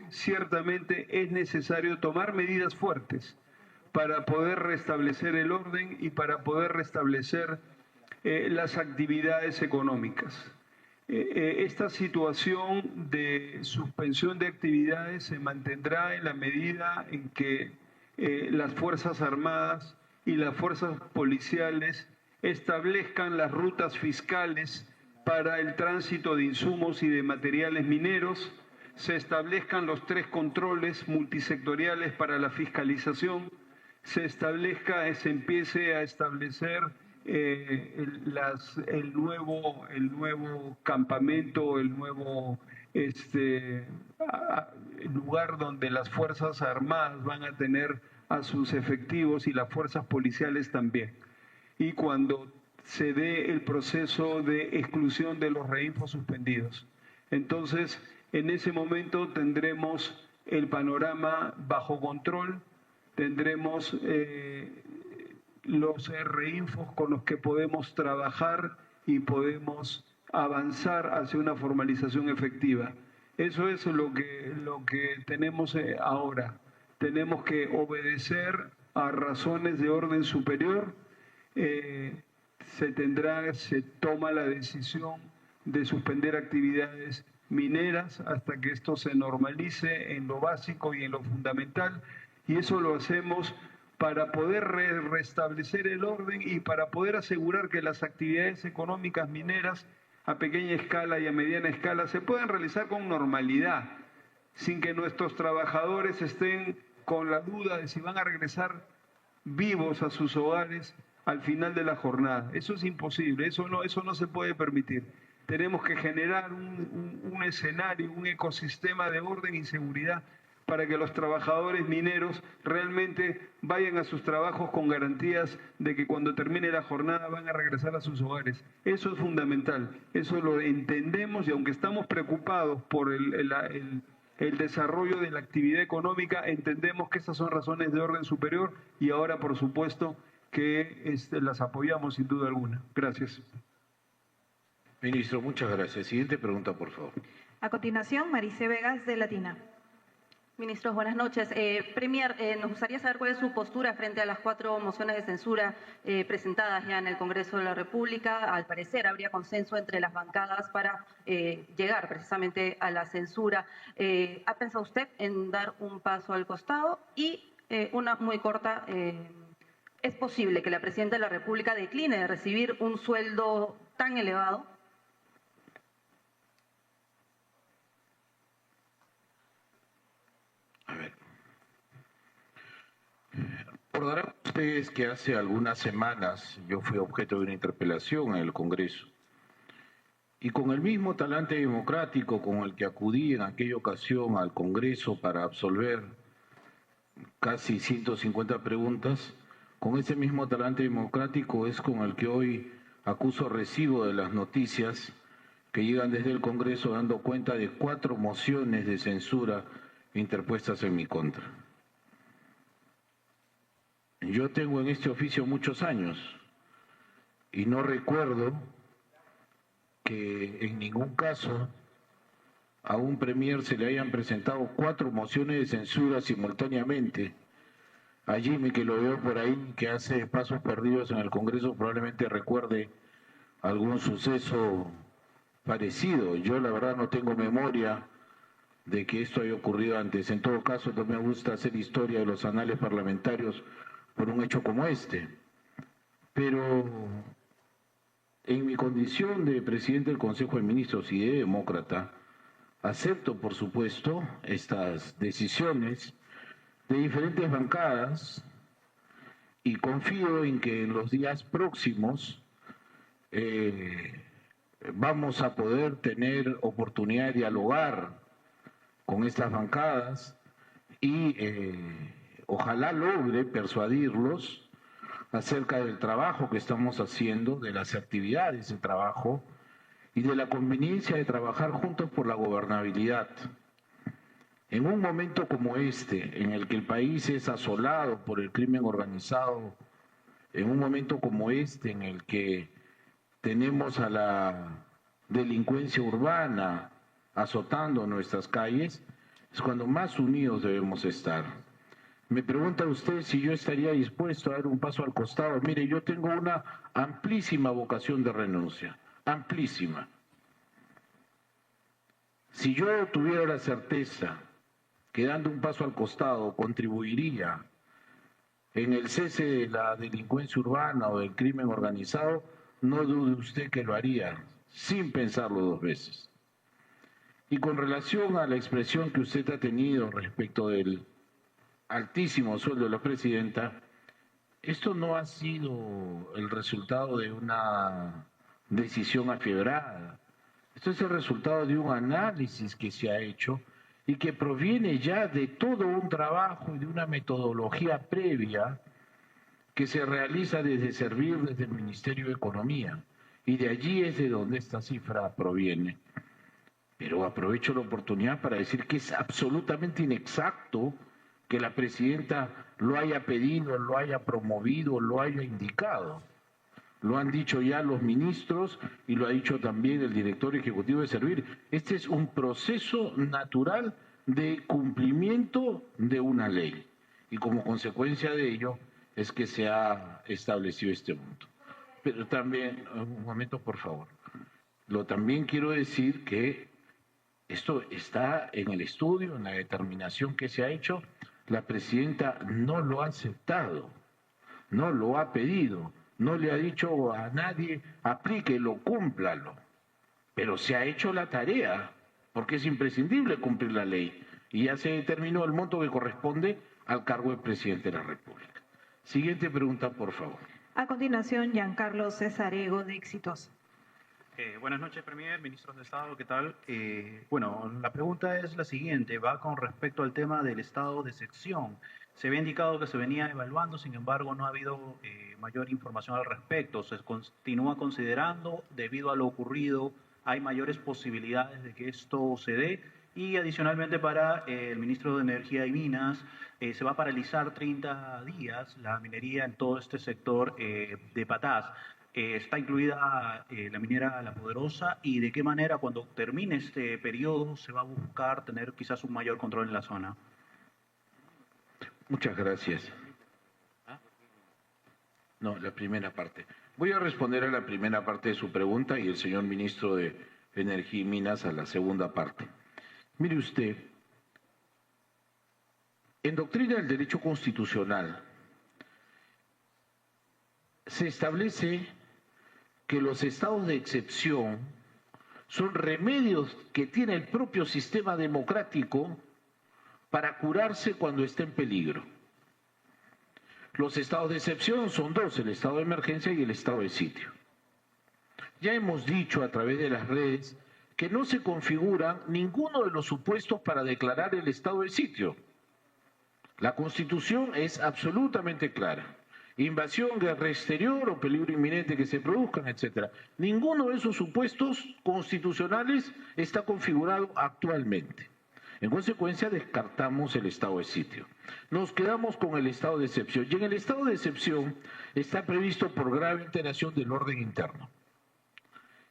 ciertamente es necesario tomar medidas fuertes para poder restablecer el orden y para poder restablecer las actividades económicas. Esta situación de suspensión de actividades se mantendrá en la medida en que las Fuerzas Armadas y las fuerzas policiales establezcan las rutas fiscales para el tránsito de insumos y de materiales mineros, se establezcan los 3 controles multisectoriales para la fiscalización, se empiece a establecer el nuevo campamento, el nuevo lugar donde las Fuerzas Armadas van a tener a sus efectivos y las fuerzas policiales también. Y cuando se dé el proceso de exclusión de los reinfos suspendidos. Entonces, en ese momento tendremos el panorama bajo control, tendremos los reinfos con los que podemos trabajar y podemos avanzar hacia una formalización efectiva. Eso es lo que tenemos ahora. Tenemos que obedecer a razones de orden superior. Se toma la decisión de suspender actividades mineras hasta que esto se normalice en lo básico y en lo fundamental, y eso lo hacemos para poder restablecer el orden y para poder asegurar que las actividades económicas mineras a pequeña escala y a mediana escala se puedan realizar con normalidad, sin que nuestros trabajadores estén con la duda de si van a regresar vivos a sus hogares al final de la jornada. Eso es imposible, eso no se puede permitir. Tenemos que generar un escenario, un ecosistema de orden y seguridad para que los trabajadores mineros realmente vayan a sus trabajos con garantías de que cuando termine la jornada van a regresar a sus hogares. Eso es fundamental, eso lo entendemos, y aunque estamos preocupados por el desarrollo de la actividad económica, entendemos que estas son razones de orden superior y ahora, por supuesto, que las apoyamos sin duda alguna. Gracias. Ministro, muchas gracias. Siguiente pregunta, por favor. A continuación, Maricé Vegas, de Latina. Ministros, buenas noches. Premier, nos gustaría saber cuál es su postura frente a las 4 mociones de censura presentadas ya en el Congreso de la República. Al parecer, habría consenso entre las bancadas para llegar precisamente a la censura. ¿Ha pensado usted en dar un paso al costado? Y una muy corta, ¿es posible que la Presidenta de la República decline de recibir un sueldo tan elevado? Recordarán ustedes que hace algunas semanas yo fui objeto de una interpelación en el Congreso y con el mismo talante democrático con el que acudí en aquella ocasión al Congreso para absolver casi 150 preguntas, con ese mismo talante democrático es con el que hoy acuso recibo de las noticias que llegan desde el Congreso dando cuenta de 4 mociones de censura interpuestas en mi contra. Yo tengo en este oficio muchos años y no recuerdo que en ningún caso a un premier se le hayan presentado 4 mociones de censura simultáneamente. A Jimmy, que lo veo por ahí, que hace pasos perdidos en el Congreso, probablemente recuerde algún suceso parecido. Yo la verdad no tengo memoria de que esto haya ocurrido antes. En todo caso, no me gusta hacer historia de los anales parlamentarios por un hecho como este. Pero en mi condición de presidente del Consejo de Ministros y de demócrata, acepto, por supuesto, estas decisiones de diferentes bancadas y confío en que en los días próximos vamos a poder tener oportunidad de dialogar con estas bancadas y ojalá logre persuadirlos acerca del trabajo que estamos haciendo, de las actividades de trabajo y de la conveniencia de trabajar juntos por la gobernabilidad. En un momento como este, en el que el país es asolado por el crimen organizado, en un momento como este, en el que tenemos a la delincuencia urbana azotando nuestras calles, es cuando más unidos debemos estar. Me pregunta usted si yo estaría dispuesto a dar un paso al costado. Mire, yo tengo una amplísima vocación de renuncia, amplísima. Si yo tuviera la certeza que dando un paso al costado contribuiría en el cese de la delincuencia urbana o del crimen organizado, no dude usted que lo haría, sin pensarlo 2 veces. Y con relación a la expresión que usted ha tenido respecto del altísimo sueldo de la presidenta, esto no ha sido el resultado de una decisión afiebrada. Esto es el resultado de un análisis que se ha hecho y que proviene ya de todo un trabajo y de una metodología previa que se realiza desde Servir, desde el Ministerio de Economía. Y de allí es de donde esta cifra proviene. Pero aprovecho la oportunidad para decir que es absolutamente inexacto que la presidenta lo haya pedido, lo haya promovido, lo haya indicado. Lo han dicho ya los ministros y lo ha dicho también el director ejecutivo de Servir. Este es un proceso natural de cumplimiento de una ley. Y como consecuencia de ello es que se ha establecido este monto. Pero también, un momento por favor, también quiero decir que esto está en el estudio, en la determinación que se ha hecho. La presidenta no lo ha aceptado, no lo ha pedido, no le ha dicho a nadie, aplíquelo, cúmplalo. Pero se ha hecho la tarea, porque es imprescindible cumplir la ley. Y ya se determinó el monto que corresponde al cargo de presidente de la República. Siguiente pregunta, por favor. A continuación, Giancarlo Cesarego, de Exitosa. Buenas noches, Premier, ministros de Estado, ¿qué tal? Bueno, la pregunta es la siguiente, va con respecto al tema del estado de excepción. Se había indicado que se venía evaluando, sin embargo, no ha habido mayor información al respecto. Se continúa considerando, debido a lo ocurrido, hay mayores posibilidades de que esto se dé. Y adicionalmente para el ministro de Energía y Minas, se va a paralizar 30 días la minería en todo este sector de Patás. Está incluida la minera La Poderosa y de qué manera cuando termine este periodo se va a buscar tener quizás un mayor control en la zona. Muchas gracias. No, la primera parte. Voy a responder a la primera parte de su pregunta y el señor ministro de Energía y Minas a la segunda parte. Mire usted, en doctrina del derecho constitucional se establece que los estados de excepción son remedios que tiene el propio sistema democrático para curarse cuando está en peligro. Los estados de excepción son dos, el estado de emergencia y el estado de sitio. Ya hemos dicho a través de las redes que no se configuran ninguno de los supuestos para declarar el estado de sitio. La Constitución es absolutamente clara. Invasión, guerra exterior o peligro inminente que se produzcan, etc. Ninguno de esos supuestos constitucionales está configurado actualmente. En consecuencia, descartamos el estado de sitio. Nos quedamos con el estado de excepción. Y en el estado de excepción está previsto por grave alteración del orden interno.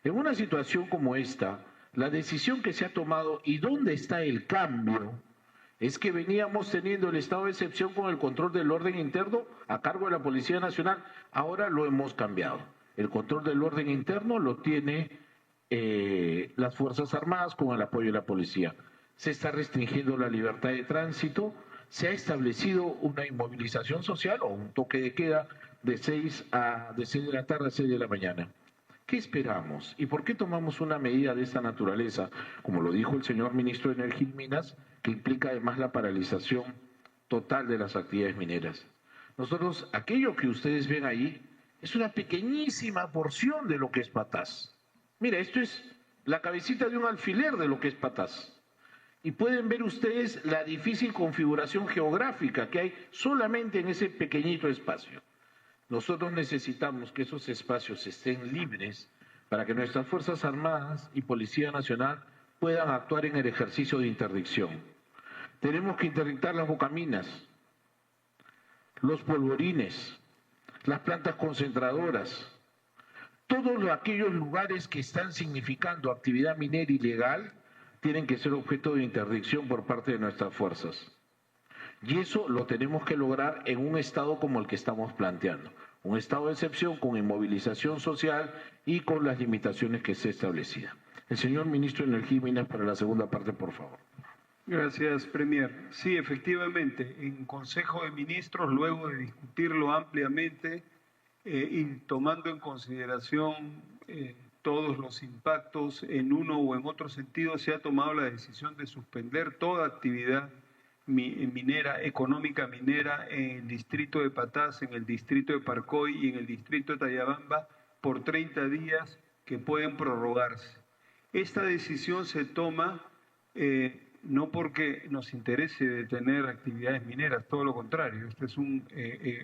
En una situación como esta, la decisión que se ha tomado y dónde está el cambio es que veníamos teniendo el estado de excepción con el control del orden interno a cargo de la Policía Nacional. Ahora lo hemos cambiado. El control del orden interno lo tiene las Fuerzas Armadas con el apoyo de la policía. Se está restringiendo la libertad de tránsito, se ha establecido una inmovilización social o un toque de queda de 6 de la tarde a 6 de la mañana. ¿Qué esperamos? ¿Y por qué tomamos una medida de esta naturaleza? Como lo dijo el señor ministro de Energía y Minas, que implica además la paralización total de las actividades mineras. Nosotros, aquello que ustedes ven ahí, es una pequeñísima porción de lo que es Patás. Mira, esto es la cabecita de un alfiler de lo que es Patás. Y pueden ver ustedes la difícil configuración geográfica que hay solamente en ese pequeñito espacio. Nosotros necesitamos que esos espacios estén libres para que nuestras Fuerzas Armadas y Policía Nacional puedan actuar en el ejercicio de interdicción. Tenemos que interdictar las bocaminas, los polvorines, las plantas concentradoras, todos aquellos lugares que están significando actividad minera ilegal tienen que ser objeto de interdicción por parte de nuestras fuerzas. Y eso lo tenemos que lograr en un estado como el que estamos planteando. Un estado de excepción con inmovilización social y con las limitaciones que se establecido. El señor ministro de Energía y Minas para la segunda parte, por favor. Gracias, Premier. Sí, efectivamente, en Consejo de Ministros, luego de discutirlo ampliamente y tomando en consideración todos los impactos en uno o en otro sentido, se ha tomado la decisión de suspender toda actividad minera, económica minera en el distrito de Patás, en el distrito de Parcoy y en el distrito de Tayabamba por 30 días que pueden prorrogarse. Esta decisión se toma no porque nos interese detener actividades mineras, todo lo contrario, este es un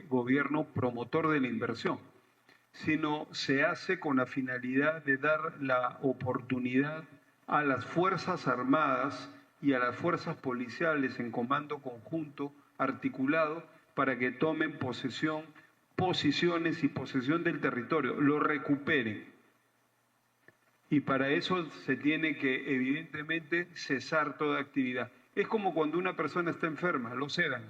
gobierno promotor de la inversión, sino se hace con la finalidad de dar la oportunidad a las Fuerzas Armadas y a las fuerzas policiales en comando conjunto articulado para que tomen posiciones y posesión del territorio, lo recuperen. Y para eso se tiene que, evidentemente, cesar toda actividad. Es como cuando una persona está enferma, lo sedan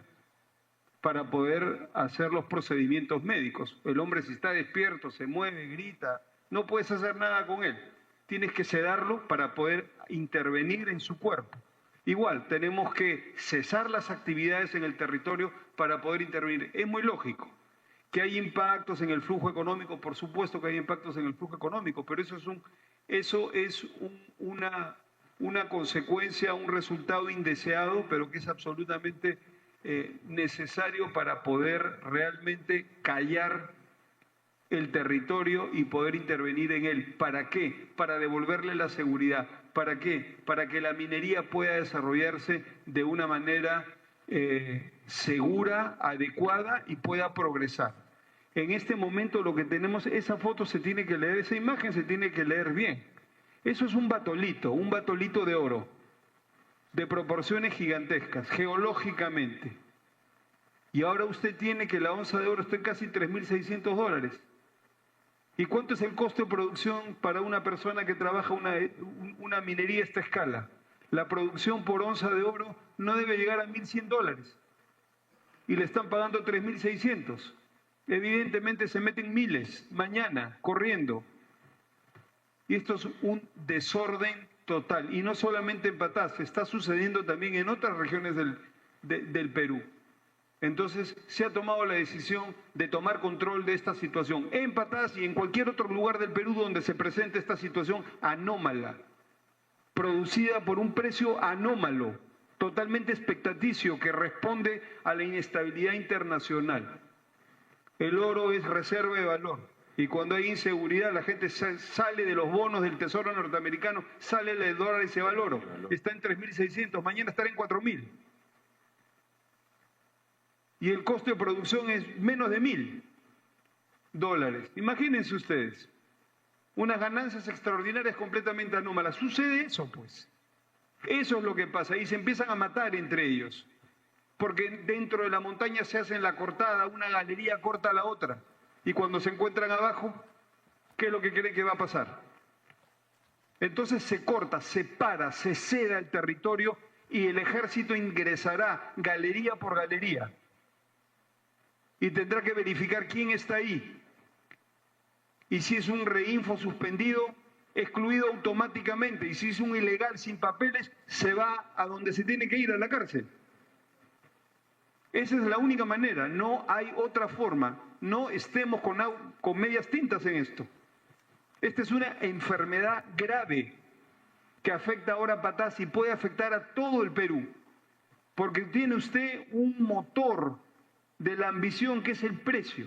para poder hacer los procedimientos médicos. El hombre, si está despierto, se mueve, grita, no puedes hacer nada con él. Tienes que sedarlo para poder intervenir en su cuerpo. Igual, tenemos que cesar las actividades en el territorio para poder intervenir. Es muy lógico que hay impactos en el flujo económico, por supuesto que hay impactos en el flujo económico, pero eso es una consecuencia, un resultado indeseado, pero que es absolutamente necesario para poder realmente callar el territorio y poder intervenir en él. ¿Para qué? Para devolverle la seguridad. ¿Para qué? Para que la minería pueda desarrollarse de una manera segura, adecuada y pueda progresar. En este momento lo que tenemos, esa foto se tiene que leer, esa imagen se tiene que leer bien. Eso es un batolito de oro, de proporciones gigantescas, geológicamente. Y ahora usted tiene que la onza de oro está en casi $3.600. ¿Y cuánto es el costo de producción para una persona que trabaja una minería a esta escala? La producción por onza de oro no debe llegar a $1.100 y le están pagando 3.600. Evidentemente se meten miles mañana corriendo. Y esto es un desorden total. Y no solamente en Patás, está sucediendo también en otras regiones del Perú. Entonces se ha tomado la decisión de tomar control de esta situación en Patás y en cualquier otro lugar del Perú donde se presente esta situación anómala, producida por un precio anómalo, totalmente expectaticio, que responde a la inestabilidad internacional. El oro es reserva de valor. Y cuando hay inseguridad, la gente sale de los bonos del Tesoro norteamericano, sale el dólar y se va al oro. Está en 3.600, mañana estará en 4.000. Y el costo de producción es menos de $1.000. Imagínense ustedes, unas ganancias extraordinarias completamente anómalas. Sucede eso, pues. Eso es lo que pasa. Y se empiezan a matar entre ellos. Porque dentro de la montaña se hacen la cortada, una galería corta a la otra. Y cuando se encuentran abajo, ¿qué es lo que creen que va a pasar? Entonces se corta, se para, se ceda el territorio y el ejército ingresará galería por galería. Y tendrá que verificar quién está ahí. Y si es un reinfo suspendido, excluido automáticamente. Y si es un ilegal sin papeles, se va a donde se tiene que ir, a la cárcel. Esa es la única manera, no hay otra forma. No estemos con medias tintas en esto. Esta es una enfermedad grave que afecta ahora a Patás y puede afectar a todo el Perú. Porque tiene usted un motor de la ambición que es el precio,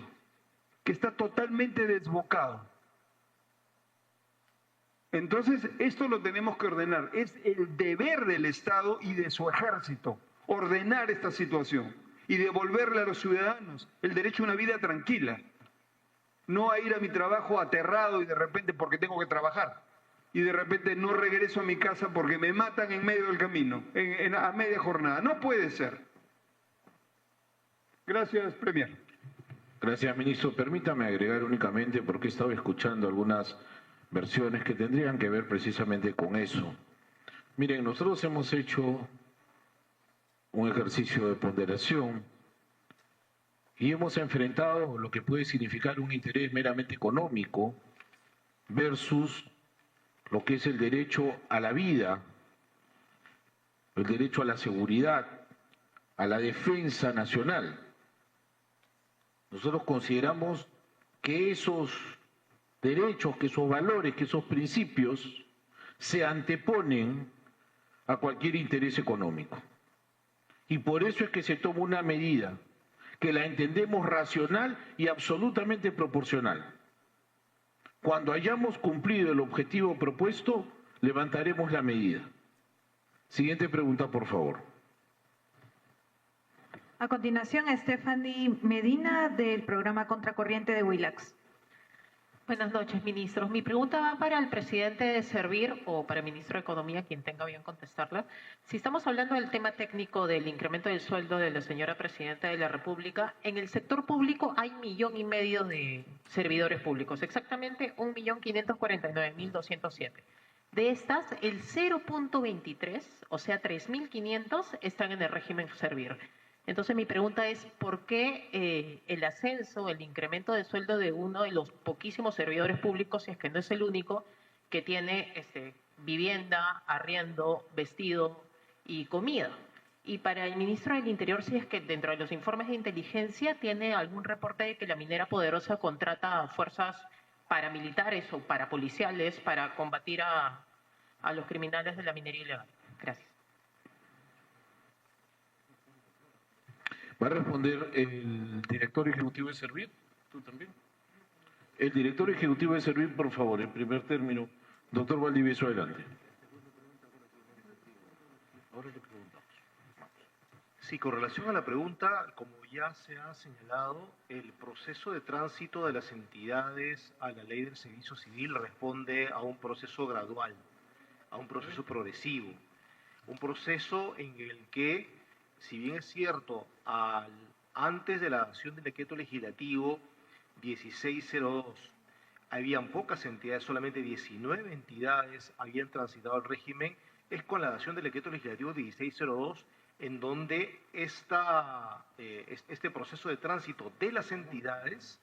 que está totalmente desbocado. Entonces, esto lo tenemos que ordenar. Es el deber del Estado y de su ejército ordenar esta situación y devolverle a los ciudadanos el derecho a una vida tranquila. No a ir a mi trabajo aterrado y de repente porque tengo que trabajar. Y de repente no regreso a mi casa porque me matan en medio del camino, a media jornada. No puede ser. Gracias, Premier. Gracias, ministro. Permítame agregar únicamente, porque he estado escuchando algunas versiones que tendrían que ver precisamente con eso. Miren, nosotros hemos hecho un ejercicio de ponderación y hemos enfrentado lo que puede significar un interés meramente económico versus lo que es el derecho a la vida, el derecho a la seguridad, a la defensa nacional. Nosotros consideramos que esos derechos, que esos valores, que esos principios se anteponen a cualquier interés económico. Y por eso es que se toma una medida que la entendemos racional y absolutamente proporcional. Cuando hayamos cumplido el objetivo propuesto, levantaremos la medida. Siguiente pregunta, por favor. A continuación, Stephanie Medina, del programa Contracorriente de Willax. Buenas noches, ministros. Mi pregunta va para el presidente de Servir o para el ministro de Economía, quien tenga bien contestarla. Si estamos hablando del tema técnico del incremento del sueldo de la señora presidenta de la República, en el sector público hay 1,5 millones de servidores públicos, exactamente 1.549.207. De estas, el 0.23, o sea 3.500, están en el régimen Servir. Entonces mi pregunta es, ¿por qué el ascenso, el incremento de sueldo de uno de los poquísimos servidores públicos, si es que no es el único, que tiene vivienda, arriendo, vestido y comida? Y para el ministro del Interior, si es que dentro de los informes de inteligencia tiene algún reporte de que la minera Poderosa contrata fuerzas paramilitares o parapoliciales para combatir a los criminales de la minería ilegal. Gracias. ¿Va a responder el director ejecutivo de Servir? ¿Tú también? El director ejecutivo de Servir, por favor, en primer término. Doctor Valdivieso, adelante. Ahora le preguntamos. Sí, con relación a la pregunta, como ya se ha señalado, el proceso de tránsito de las entidades a la ley del servicio civil responde a un proceso gradual, a un proceso progresivo, un proceso en el que, si bien es cierto, antes de la adopción del decreto legislativo 1602, habían pocas entidades, solamente 19 entidades habían transitado el régimen, es con la adopción del decreto legislativo 1602 en donde este proceso de tránsito de las entidades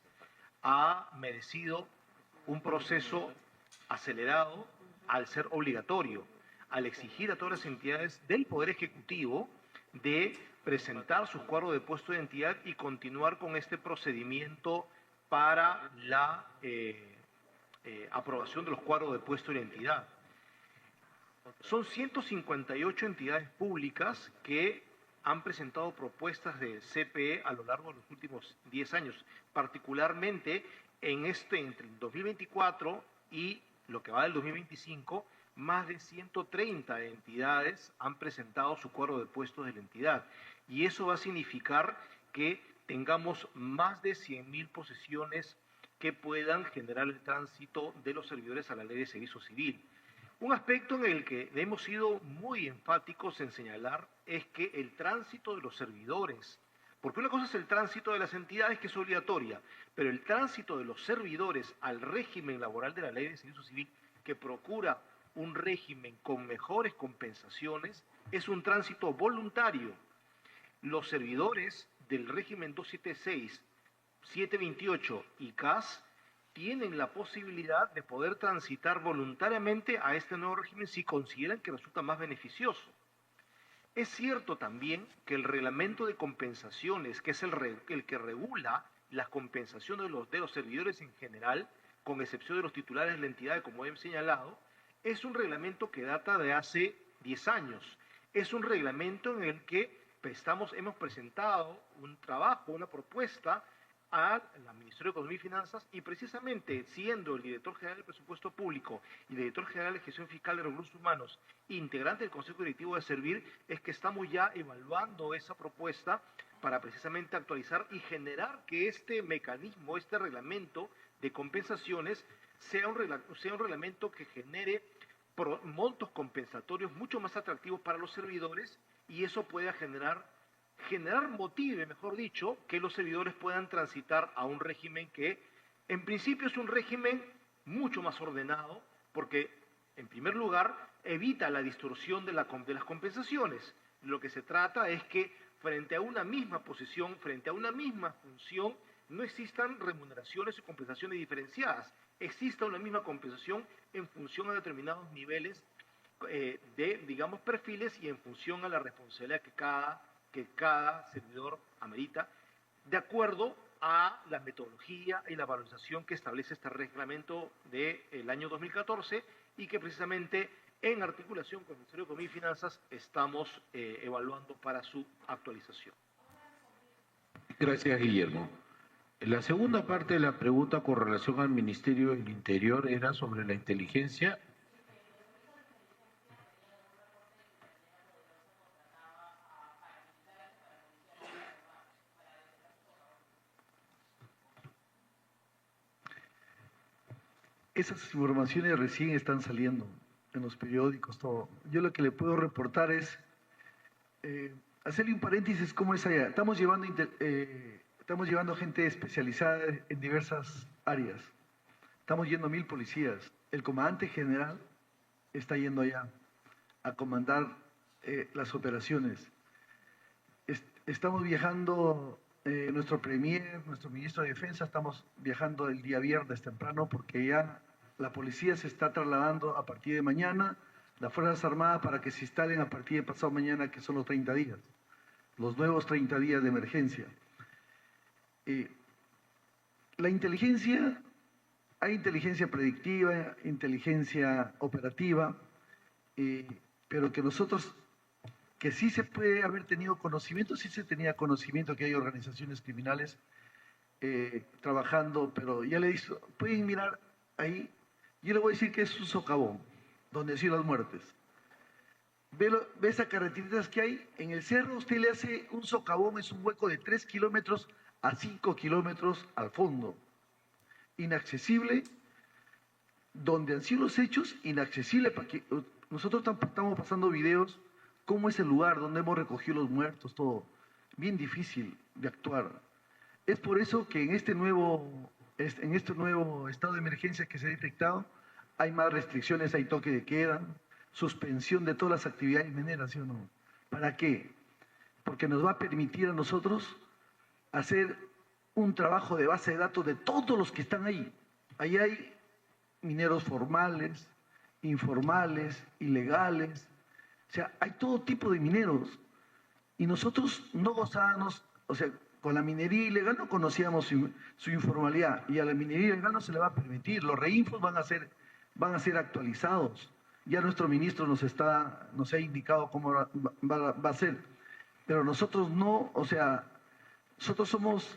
ha merecido un proceso acelerado al ser obligatorio, al exigir a todas las entidades del Poder Ejecutivo de presentar sus cuadros de puesto de identidad y continuar con este procedimiento para la aprobación de los cuadros de puesto de identidad. Son 158 entidades públicas que han presentado propuestas de CPE a lo largo de los últimos 10 años, particularmente entre el 2024 y lo que va del 2025, más de 130 entidades han presentado su cuadro de puestos de la entidad. Y eso va a significar que tengamos más de 100.000 posiciones que puedan generar el tránsito de los servidores a la ley de servicio civil. Un aspecto en el que hemos sido muy enfáticos en señalar es que el tránsito de los servidores, porque una cosa es el tránsito de las entidades, que es obligatoria, pero el tránsito de los servidores al régimen laboral de la ley de servicio civil, que procura un régimen con mejores compensaciones, es un tránsito voluntario. Los servidores del régimen 276, 728 y CAS tienen la posibilidad de poder transitar voluntariamente a este nuevo régimen si consideran que resulta más beneficioso. Es cierto también que el reglamento de compensaciones, que es el que regula las compensaciones de los servidores en general, con excepción de los titulares de la entidad, como he señalado, es un reglamento que data de hace 10 años. Es un reglamento en el que hemos presentado un trabajo, una propuesta al Ministerio de Economía y Finanzas, y precisamente siendo el director general del Presupuesto Público y el director general de Gestión Fiscal de Recursos Humanos, integrante del Consejo Directivo de Servir, es que estamos ya evaluando esa propuesta para precisamente actualizar y generar que este mecanismo, este reglamento de compensaciones, sea un reglamento que genere montos compensatorios mucho más atractivos para los servidores, y eso pueda motive, mejor dicho, que los servidores puedan transitar a un régimen que en principio es un régimen mucho más ordenado, porque en primer lugar evita la distorsión de las compensaciones. Lo que se trata es que frente a una misma posición, frente a una misma función, no existan remuneraciones o compensaciones diferenciadas, exista una misma compensación en función a determinados niveles de perfiles y en función a la responsabilidad que cada servidor amerita, de acuerdo a la metodología y la valorización que establece este reglamento del año 2014, y que precisamente en articulación con el Ministerio de Economía y Finanzas estamos evaluando para su actualización. Gracias, Guillermo. La segunda parte de la pregunta con relación al Ministerio del Interior era sobre la inteligencia. Esas informaciones recién están saliendo en los periódicos, todo. Yo lo que le puedo reportar es hacerle un paréntesis cómo es allá. Estamos llevando gente especializada en diversas áreas. Estamos yendo 1.000 policías. El comandante general está yendo allá a comandar las operaciones. Estamos viajando, nuestro premier, nuestro ministro de Defensa, estamos viajando el día viernes temprano, porque ya la policía se está trasladando a partir de mañana, las Fuerzas Armadas para que se instalen a partir de pasado mañana, que son los 30 días, los nuevos 30 días de emergencia. La inteligencia, hay inteligencia predictiva, inteligencia operativa, pero que nosotros, que sí se puede haber tenido conocimiento, sí se tenía conocimiento que hay organizaciones criminales trabajando, pero ya le dije, pueden mirar ahí, yo le voy a decir que es un socavón, donde han sido las muertes. Ve esas carreteritas que hay, en el cerro usted le hace un socavón, es un hueco de 3 kilómetros a 5 kilómetros al fondo, inaccesible, donde han sido los hechos, inaccesible, para que nosotros estamos pasando videos, cómo es el lugar donde hemos recogido los muertos, todo, bien difícil de actuar. Es por eso que en este nuevo estado de emergencia que se ha detectado, hay más restricciones, hay toque de queda, suspensión de todas las actividades mineras, ¿sí o no? ¿Para qué? Porque nos va a permitir a nosotros hacer un trabajo de base de datos de todos los que están ahí. Ahí hay mineros formales, informales, ilegales, o sea, hay todo tipo de mineros. Y nosotros no gozábamos, o sea, con la minería ilegal no conocíamos su informalidad, y a la minería ilegal no se le va a permitir. Los reinfos van a ser actualizados. Ya nuestro ministro nos ha indicado cómo va a ser. Pero nosotros no, o sea, nosotros somos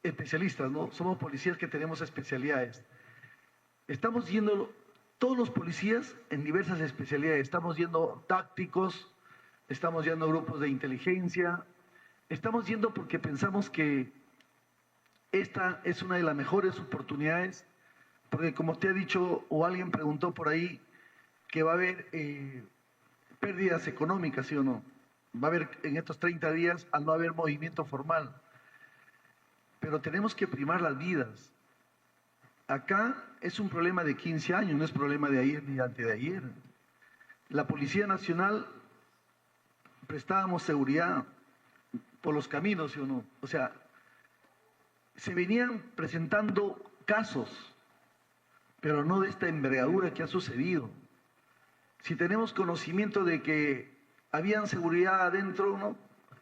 especialistas, ¿no? Somos policías que tenemos especialidades. Estamos yendo, todos los policías en diversas especialidades, estamos yendo tácticos, estamos yendo grupos de inteligencia, estamos yendo porque pensamos que esta es una de las mejores oportunidades, porque como te ha dicho o alguien preguntó por ahí, que va a haber pérdidas económicas, ¿sí o no? Va a haber en estos 30 días al no haber movimiento formal. Pero tenemos que primar las vidas. Acá es un problema de 15 años, no es problema de ayer ni antes de ayer. La Policía Nacional prestábamos seguridad por los caminos, ¿sí o no? O sea, se venían presentando casos, pero no de esta envergadura que ha sucedido. Si tenemos conocimiento de que habían seguridad adentro, ¿no?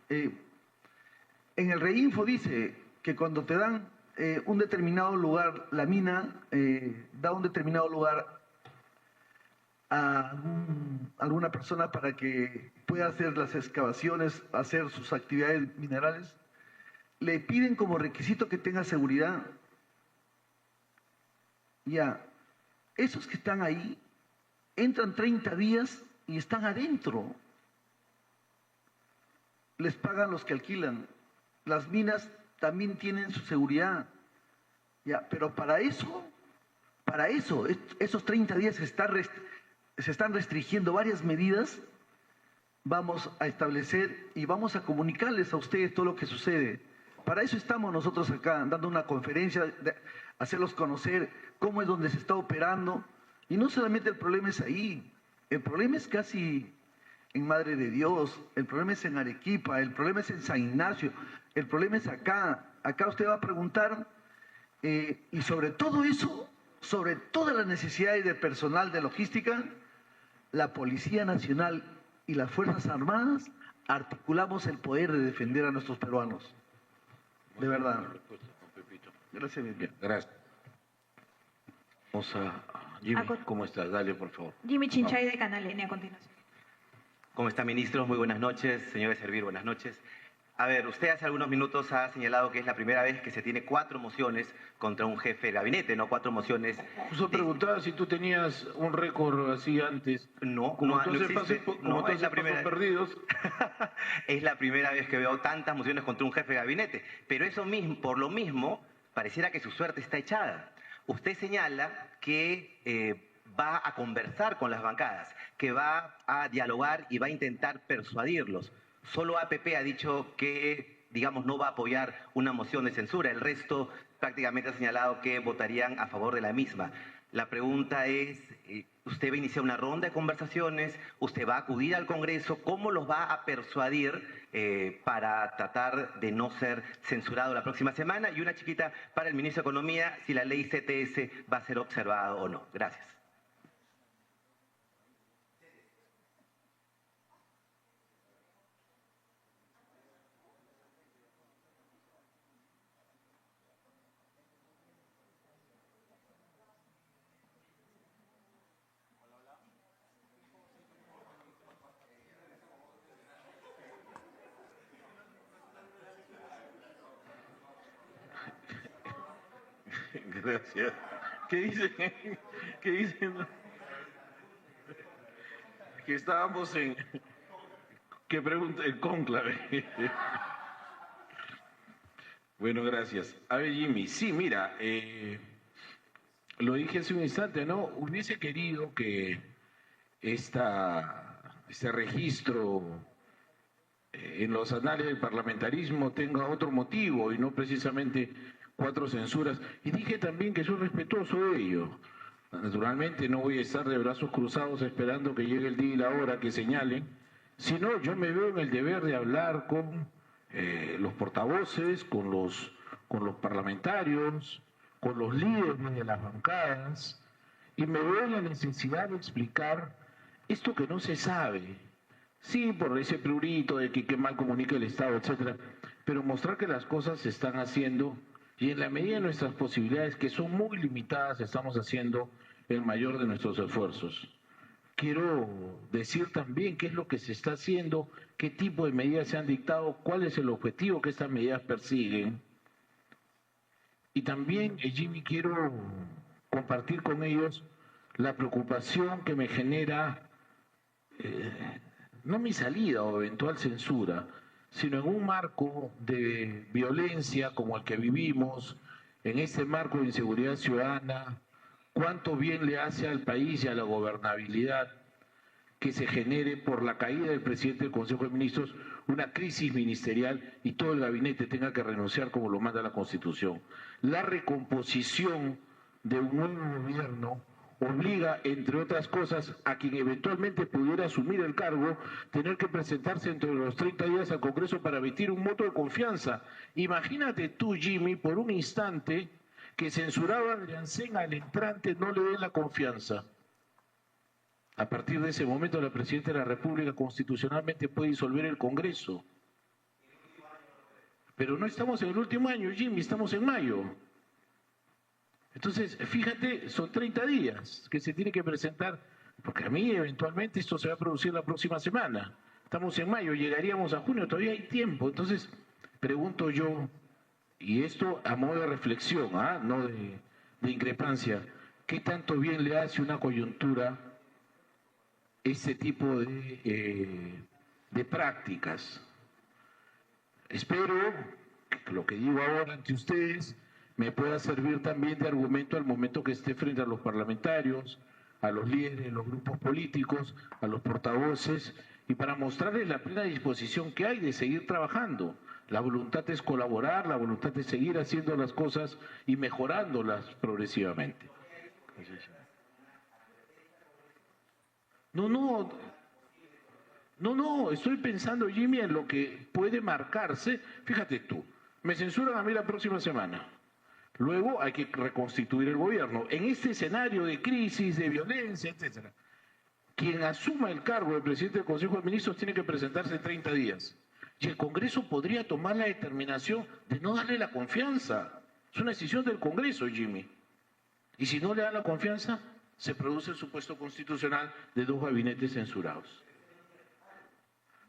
En el Reinfo dice que cuando te dan un determinado lugar, la mina da un determinado lugar a alguna persona para que pueda hacer las excavaciones, hacer sus actividades minerales, le piden como requisito que tenga seguridad. Ya, esos que están ahí entran 30 días y están adentro. Les pagan los que alquilan. Las minas también tienen su seguridad. Ya, pero para eso, esos 30 días se están restringiendo varias medidas. Vamos a establecer y vamos a comunicarles a ustedes todo lo que sucede. Para eso estamos nosotros acá, dando una conferencia, hacerlos conocer cómo es donde se está operando. Y no solamente el problema es ahí, el problema es casi en Madre de Dios, el problema es en Arequipa, el problema es en San Ignacio, el problema es acá. Acá usted va a preguntar, y sobre todo eso, sobre todas las necesidades de personal de logística, la Policía Nacional y las Fuerzas Armadas articulamos el poder de defender a nuestros peruanos. De verdad. Gracias, bien. Gracias. Vamos a Jimmy, ¿cómo estás? Dale, por favor. Jimmy Chinchay de Canal N a continuación. ¿Cómo está, ministro? Muy buenas noches. Señor de Servir, buenas noches. A ver, usted hace algunos minutos ha señalado que es la primera vez que se tiene 4 mociones contra un jefe de gabinete, no 4 mociones. Justo preguntaba si tú tenías un récord así antes. No, como no existe. No, es la primera. Perdidos. Es la primera vez que veo tantas mociones contra un jefe de gabinete. Pero eso mismo, por lo mismo, pareciera que su suerte está echada. Usted señala que va a conversar con las bancadas, que va a dialogar y va a intentar persuadirlos. Solo APP ha dicho que, digamos, no va a apoyar una moción de censura. El resto prácticamente ha señalado que votarían a favor de la misma. La pregunta es, ¿usted va a iniciar una ronda de conversaciones? ¿Usted va a acudir al Congreso? ¿Cómo los va a persuadir para tratar de no ser censurado la próxima semana? Y una chiquita para el ministro de Economía, si la ley CTS va a ser observada o no. Gracias. Gracias. ¿Qué dicen? ¿Qué dicen? Que estábamos en... ¿Qué pregunta? El cónclave. Bueno, gracias. A ver, Jimmy, sí, mira, lo dije hace un instante, ¿no? Hubiese querido que este registro en los anales del parlamentarismo tenga otro motivo y no precisamente 4 censuras. Y dije también que soy respetuoso de ello. Naturalmente no voy a estar de brazos cruzados esperando que llegue el día y la hora que señalen, sino yo me veo en el deber de hablar con los portavoces, con los parlamentarios, con los líderes de las bancadas, y me veo en la necesidad de explicar esto que no se sabe. Sí, por ese prurito de que mal comunica el Estado, etcétera, pero mostrar que las cosas se están haciendo y en la medida de nuestras posibilidades, que son muy limitadas, estamos haciendo el mayor de nuestros esfuerzos. quiero decir también qué es lo que se está haciendo, qué tipo de medidas se han dictado, cuál es el objetivo que estas medidas persiguen. Y también, Jimmy, quiero compartir con ellos la preocupación que me genera, no mi salida o eventual censura, sino en un marco de violencia como el que vivimos, en este marco de inseguridad ciudadana, cuánto bien le hace al país y a la gobernabilidad que se genere por la caída del presidente del Consejo de Ministros una crisis ministerial y todo el gabinete tenga que renunciar como lo manda la Constitución. La recomposición de un nuevo gobierno obliga, entre otras cosas, a quien eventualmente pudiera asumir el cargo, tener que presentarse entre los 30 días al Congreso para emitir un voto de confianza. Imagínate tú, Jimmy, por un instante, que censuraba a Adriancén al entrante no le den la confianza. A partir de ese momento, la Presidenta de la República constitucionalmente puede disolver el Congreso. Pero no estamos en el último año, Jimmy, estamos en mayo. Entonces, fíjate, son 30 días que se tiene que presentar, porque a mí eventualmente esto se va a producir la próxima semana. Estamos en mayo, llegaríamos a junio, todavía hay tiempo. Entonces, pregunto yo, y esto a modo de reflexión, no de increpancia, ¿qué tanto bien le hace una coyuntura este tipo de prácticas? Espero que lo que digo ahora ante ustedes me pueda servir también de argumento al momento que esté frente a los parlamentarios, a los líderes de los grupos políticos, a los portavoces, y para mostrarles la plena disposición que hay de seguir trabajando. La voluntad es colaborar, la voluntad es seguir haciendo las cosas y mejorándolas progresivamente. No, estoy pensando, Jimmy, en lo que puede marcarse. Fíjate tú, me censuran a mí la próxima semana. Luego hay que reconstituir el gobierno. En este escenario de crisis, de violencia, etcétera, quien asuma el cargo de presidente del Consejo de Ministros tiene que presentarse en 30 días. Y el Congreso podría tomar la determinación de no darle la confianza. Es una decisión del Congreso, Jimmy. Y si no le dan la confianza, se produce el supuesto constitucional de 2 gabinetes censurados.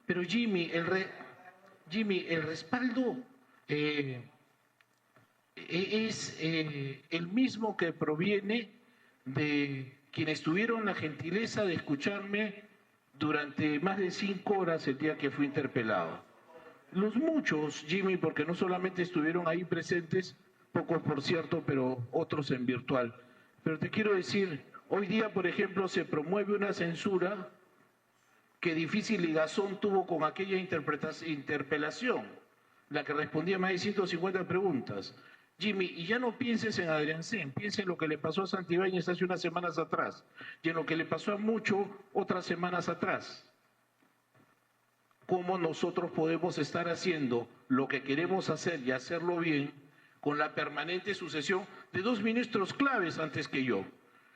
Pero Jimmy, el respaldo es el mismo que proviene de quienes tuvieron la gentileza de escucharme durante más de 5 horas el día que fui interpelado. Los muchos, Jimmy, porque no solamente estuvieron ahí presentes, pocos por cierto, pero otros en virtual. Pero te quiero decir, hoy día, por ejemplo, se promueve una censura que difícil ligazón tuvo con aquella interpelación, la que respondía más de 150 preguntas. Jimmy, y ya no pienses en Adriancén, piensa en lo que le pasó a Santibáñez hace unas semanas atrás y en lo que le pasó a Mucho otras semanas atrás. ¿Cómo nosotros podemos estar haciendo lo que queremos hacer y hacerlo bien con la permanente sucesión de 2 ministros claves antes que yo?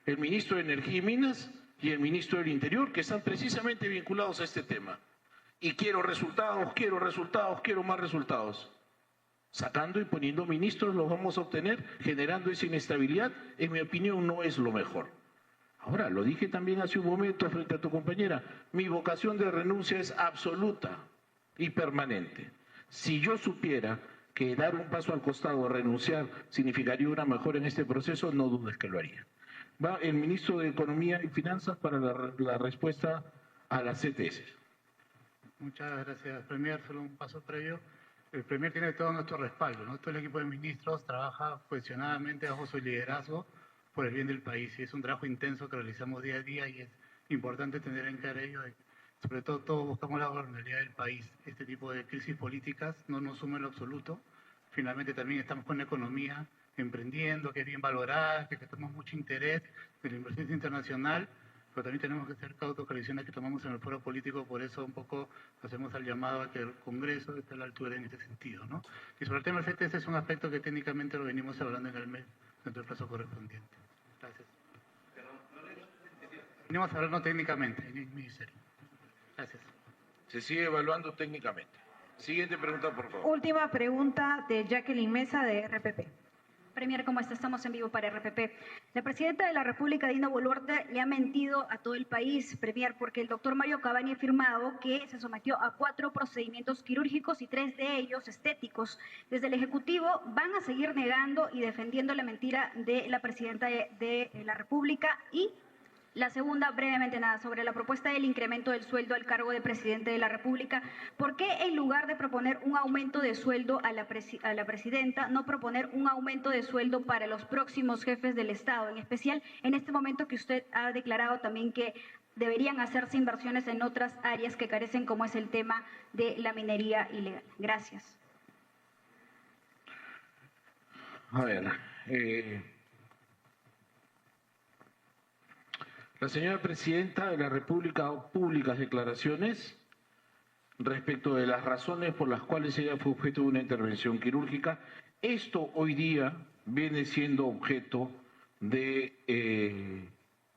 El ministro de Energía y Minas y el ministro del Interior, que están precisamente vinculados a este tema. Y quiero resultados, quiero más resultados. Sacando y poniendo ministros los vamos a obtener, generando esa inestabilidad, en mi opinión no es lo mejor. Ahora, lo dije también hace un momento frente a tu compañera, mi vocación de renuncia es absoluta y permanente. Si yo supiera que dar un paso al costado, renunciar, significaría una mejora en este proceso, no dudes que lo haría. Va el ministro de Economía y Finanzas para la respuesta a las CTS. Muchas gracias, Premier. Solo un paso previo. El Premier tiene todo nuestro respaldo, ¿no? Todo el equipo de ministros trabaja cohesionadamente bajo su liderazgo por el bien del país. Y es un trabajo intenso que realizamos día a día y es importante tener en claro ello. Sobre todo, todos buscamos la gobernabilidad del país. Este tipo de crisis políticas no nos suma en lo absoluto. Finalmente también estamos con la economía emprendiendo, que es bien valorada, que tenemos mucho interés de la inversión internacional, pero también tenemos que ser cautos con las decisiones que tomamos en el foro político, por eso un poco hacemos el llamado a que el Congreso esté a la altura en este sentido, ¿no? Y sobre el tema del FTS es un aspecto que técnicamente lo venimos hablando en el mes, dentro del plazo correspondiente. Gracias. Venimos hablando técnicamente en el Ministerio. Gracias. Se sigue evaluando técnicamente. Siguiente pregunta, por favor. Última pregunta de Jacqueline Mesa de RPP. Premier, ¿cómo está? Estamos en vivo para RPP. La presidenta de la República, Dina Boluarte, le ha mentido a todo el país, Premier, porque el doctor Mario Cavani ha afirmado que se sometió a 4 procedimientos quirúrgicos y 3 de ellos estéticos. Desde el Ejecutivo van a seguir negando y defendiendo la mentira de la presidenta de la República. Y la segunda, brevemente nada, sobre la propuesta del incremento del sueldo al cargo de presidente de la República. ¿Por qué en lugar de proponer un aumento de sueldo a la presidenta, no proponer un aumento de sueldo para los próximos jefes del Estado? En especial en este momento que usted ha declarado también que deberían hacerse inversiones en otras áreas que carecen, como es el tema de la minería ilegal. Gracias. A ver, la señora presidenta de la República ha dado públicas declaraciones respecto de las razones por las cuales ella fue objeto de una intervención quirúrgica. Esto hoy día viene siendo objeto de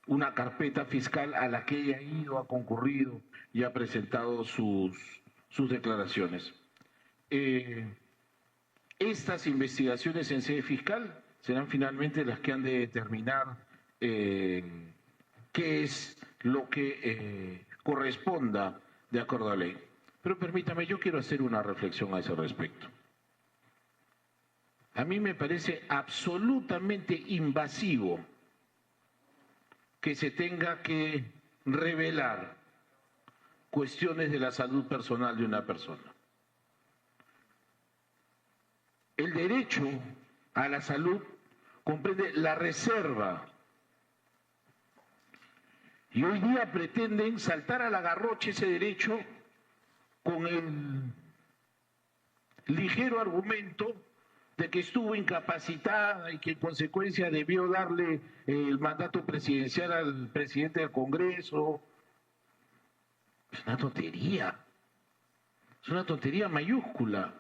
una carpeta fiscal a la que ella ha ido, ha concurrido y ha presentado sus declaraciones. Estas investigaciones en sede fiscal serán finalmente las que han de determinar qué es lo que corresponda de acuerdo a la ley. Pero permítame, yo quiero hacer una reflexión a ese respecto. A mí me parece absolutamente invasivo que se tenga que revelar cuestiones de la salud personal de una persona. El derecho a la salud comprende la reserva. Y hoy día pretenden saltar al agarroche ese derecho con el ligero argumento de que estuvo incapacitada y que en consecuencia debió darle el mandato presidencial al presidente del Congreso. Es una tontería mayúscula.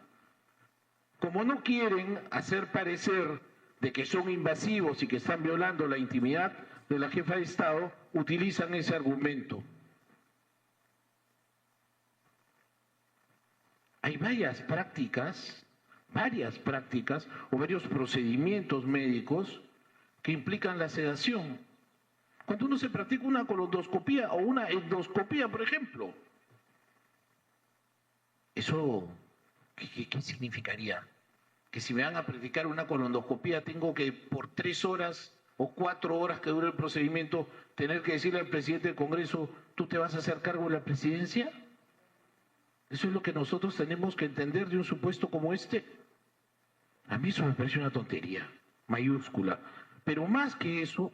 Como no quieren hacer parecer de que son invasivos y que están violando la intimidad de la jefa de Estado, utilizan ese argumento. Hay varias prácticas o varios procedimientos médicos que implican la sedación. Cuando uno se practica una colondoscopía o una endoscopía, por ejemplo, ¿eso qué significaría? Que si me van a practicar una colondoscopía tengo que por 3 horas o 4 horas que dure el procedimiento tener que decirle al presidente del Congreso, ¿tú te vas a hacer cargo de la presidencia? Eso es lo que nosotros tenemos que entender de un supuesto como este. A mí eso me parece una tontería mayúscula. Pero más que eso,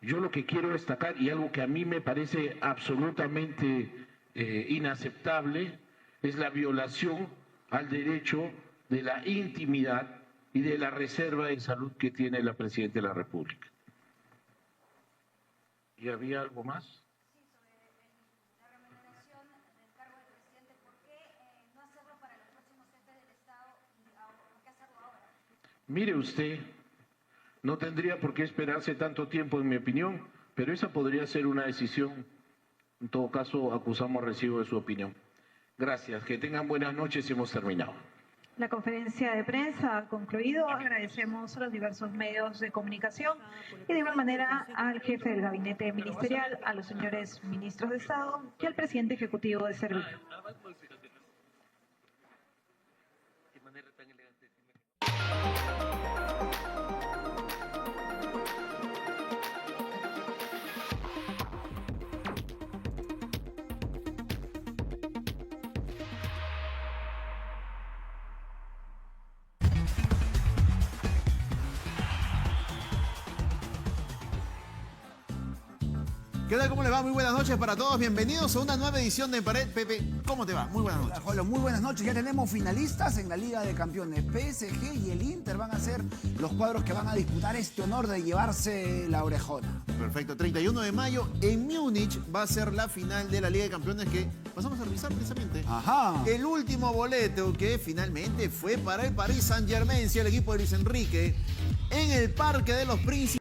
yo lo que quiero destacar, y algo que a mí me parece absolutamente inaceptable, es la violación al derecho de la intimidad y de la reserva de salud que tiene la Presidenta de la República. ¿Y había algo más? Sí, sobre la remuneración del cargo de presidente. ¿Por qué no hacerlo para los próximos jefes del Estado y por qué hacerlo ahora? Mire usted, no tendría por qué esperarse tanto tiempo, en mi opinión, pero esa podría ser una decisión. En todo caso, acusamos recibo de su opinión. Gracias, que tengan buenas noches y hemos terminado. La conferencia de prensa ha concluido. Agradecemos a los diversos medios de comunicación y de igual manera al jefe del gabinete ministerial, a los señores ministros de Estado y al presidente ejecutivo de Servir. ¿Qué tal? ¿Cómo le va? Muy buenas noches para todos. Bienvenidos a una nueva edición de Pared. Pepe, ¿cómo te va? Muy buenas noches. Hola, muy buenas noches. Ya tenemos finalistas en la Liga de Campeones. PSG y el Inter van a ser los cuadros que van a disputar este honor de llevarse la orejona. Perfecto. 31 de mayo en Múnich va a ser la final de la Liga de Campeones que pasamos a revisar precisamente. Ajá. El último boleto que finalmente fue para el Paris Saint-Germain, el equipo de Luis Enrique, en el Parque de los Príncipes.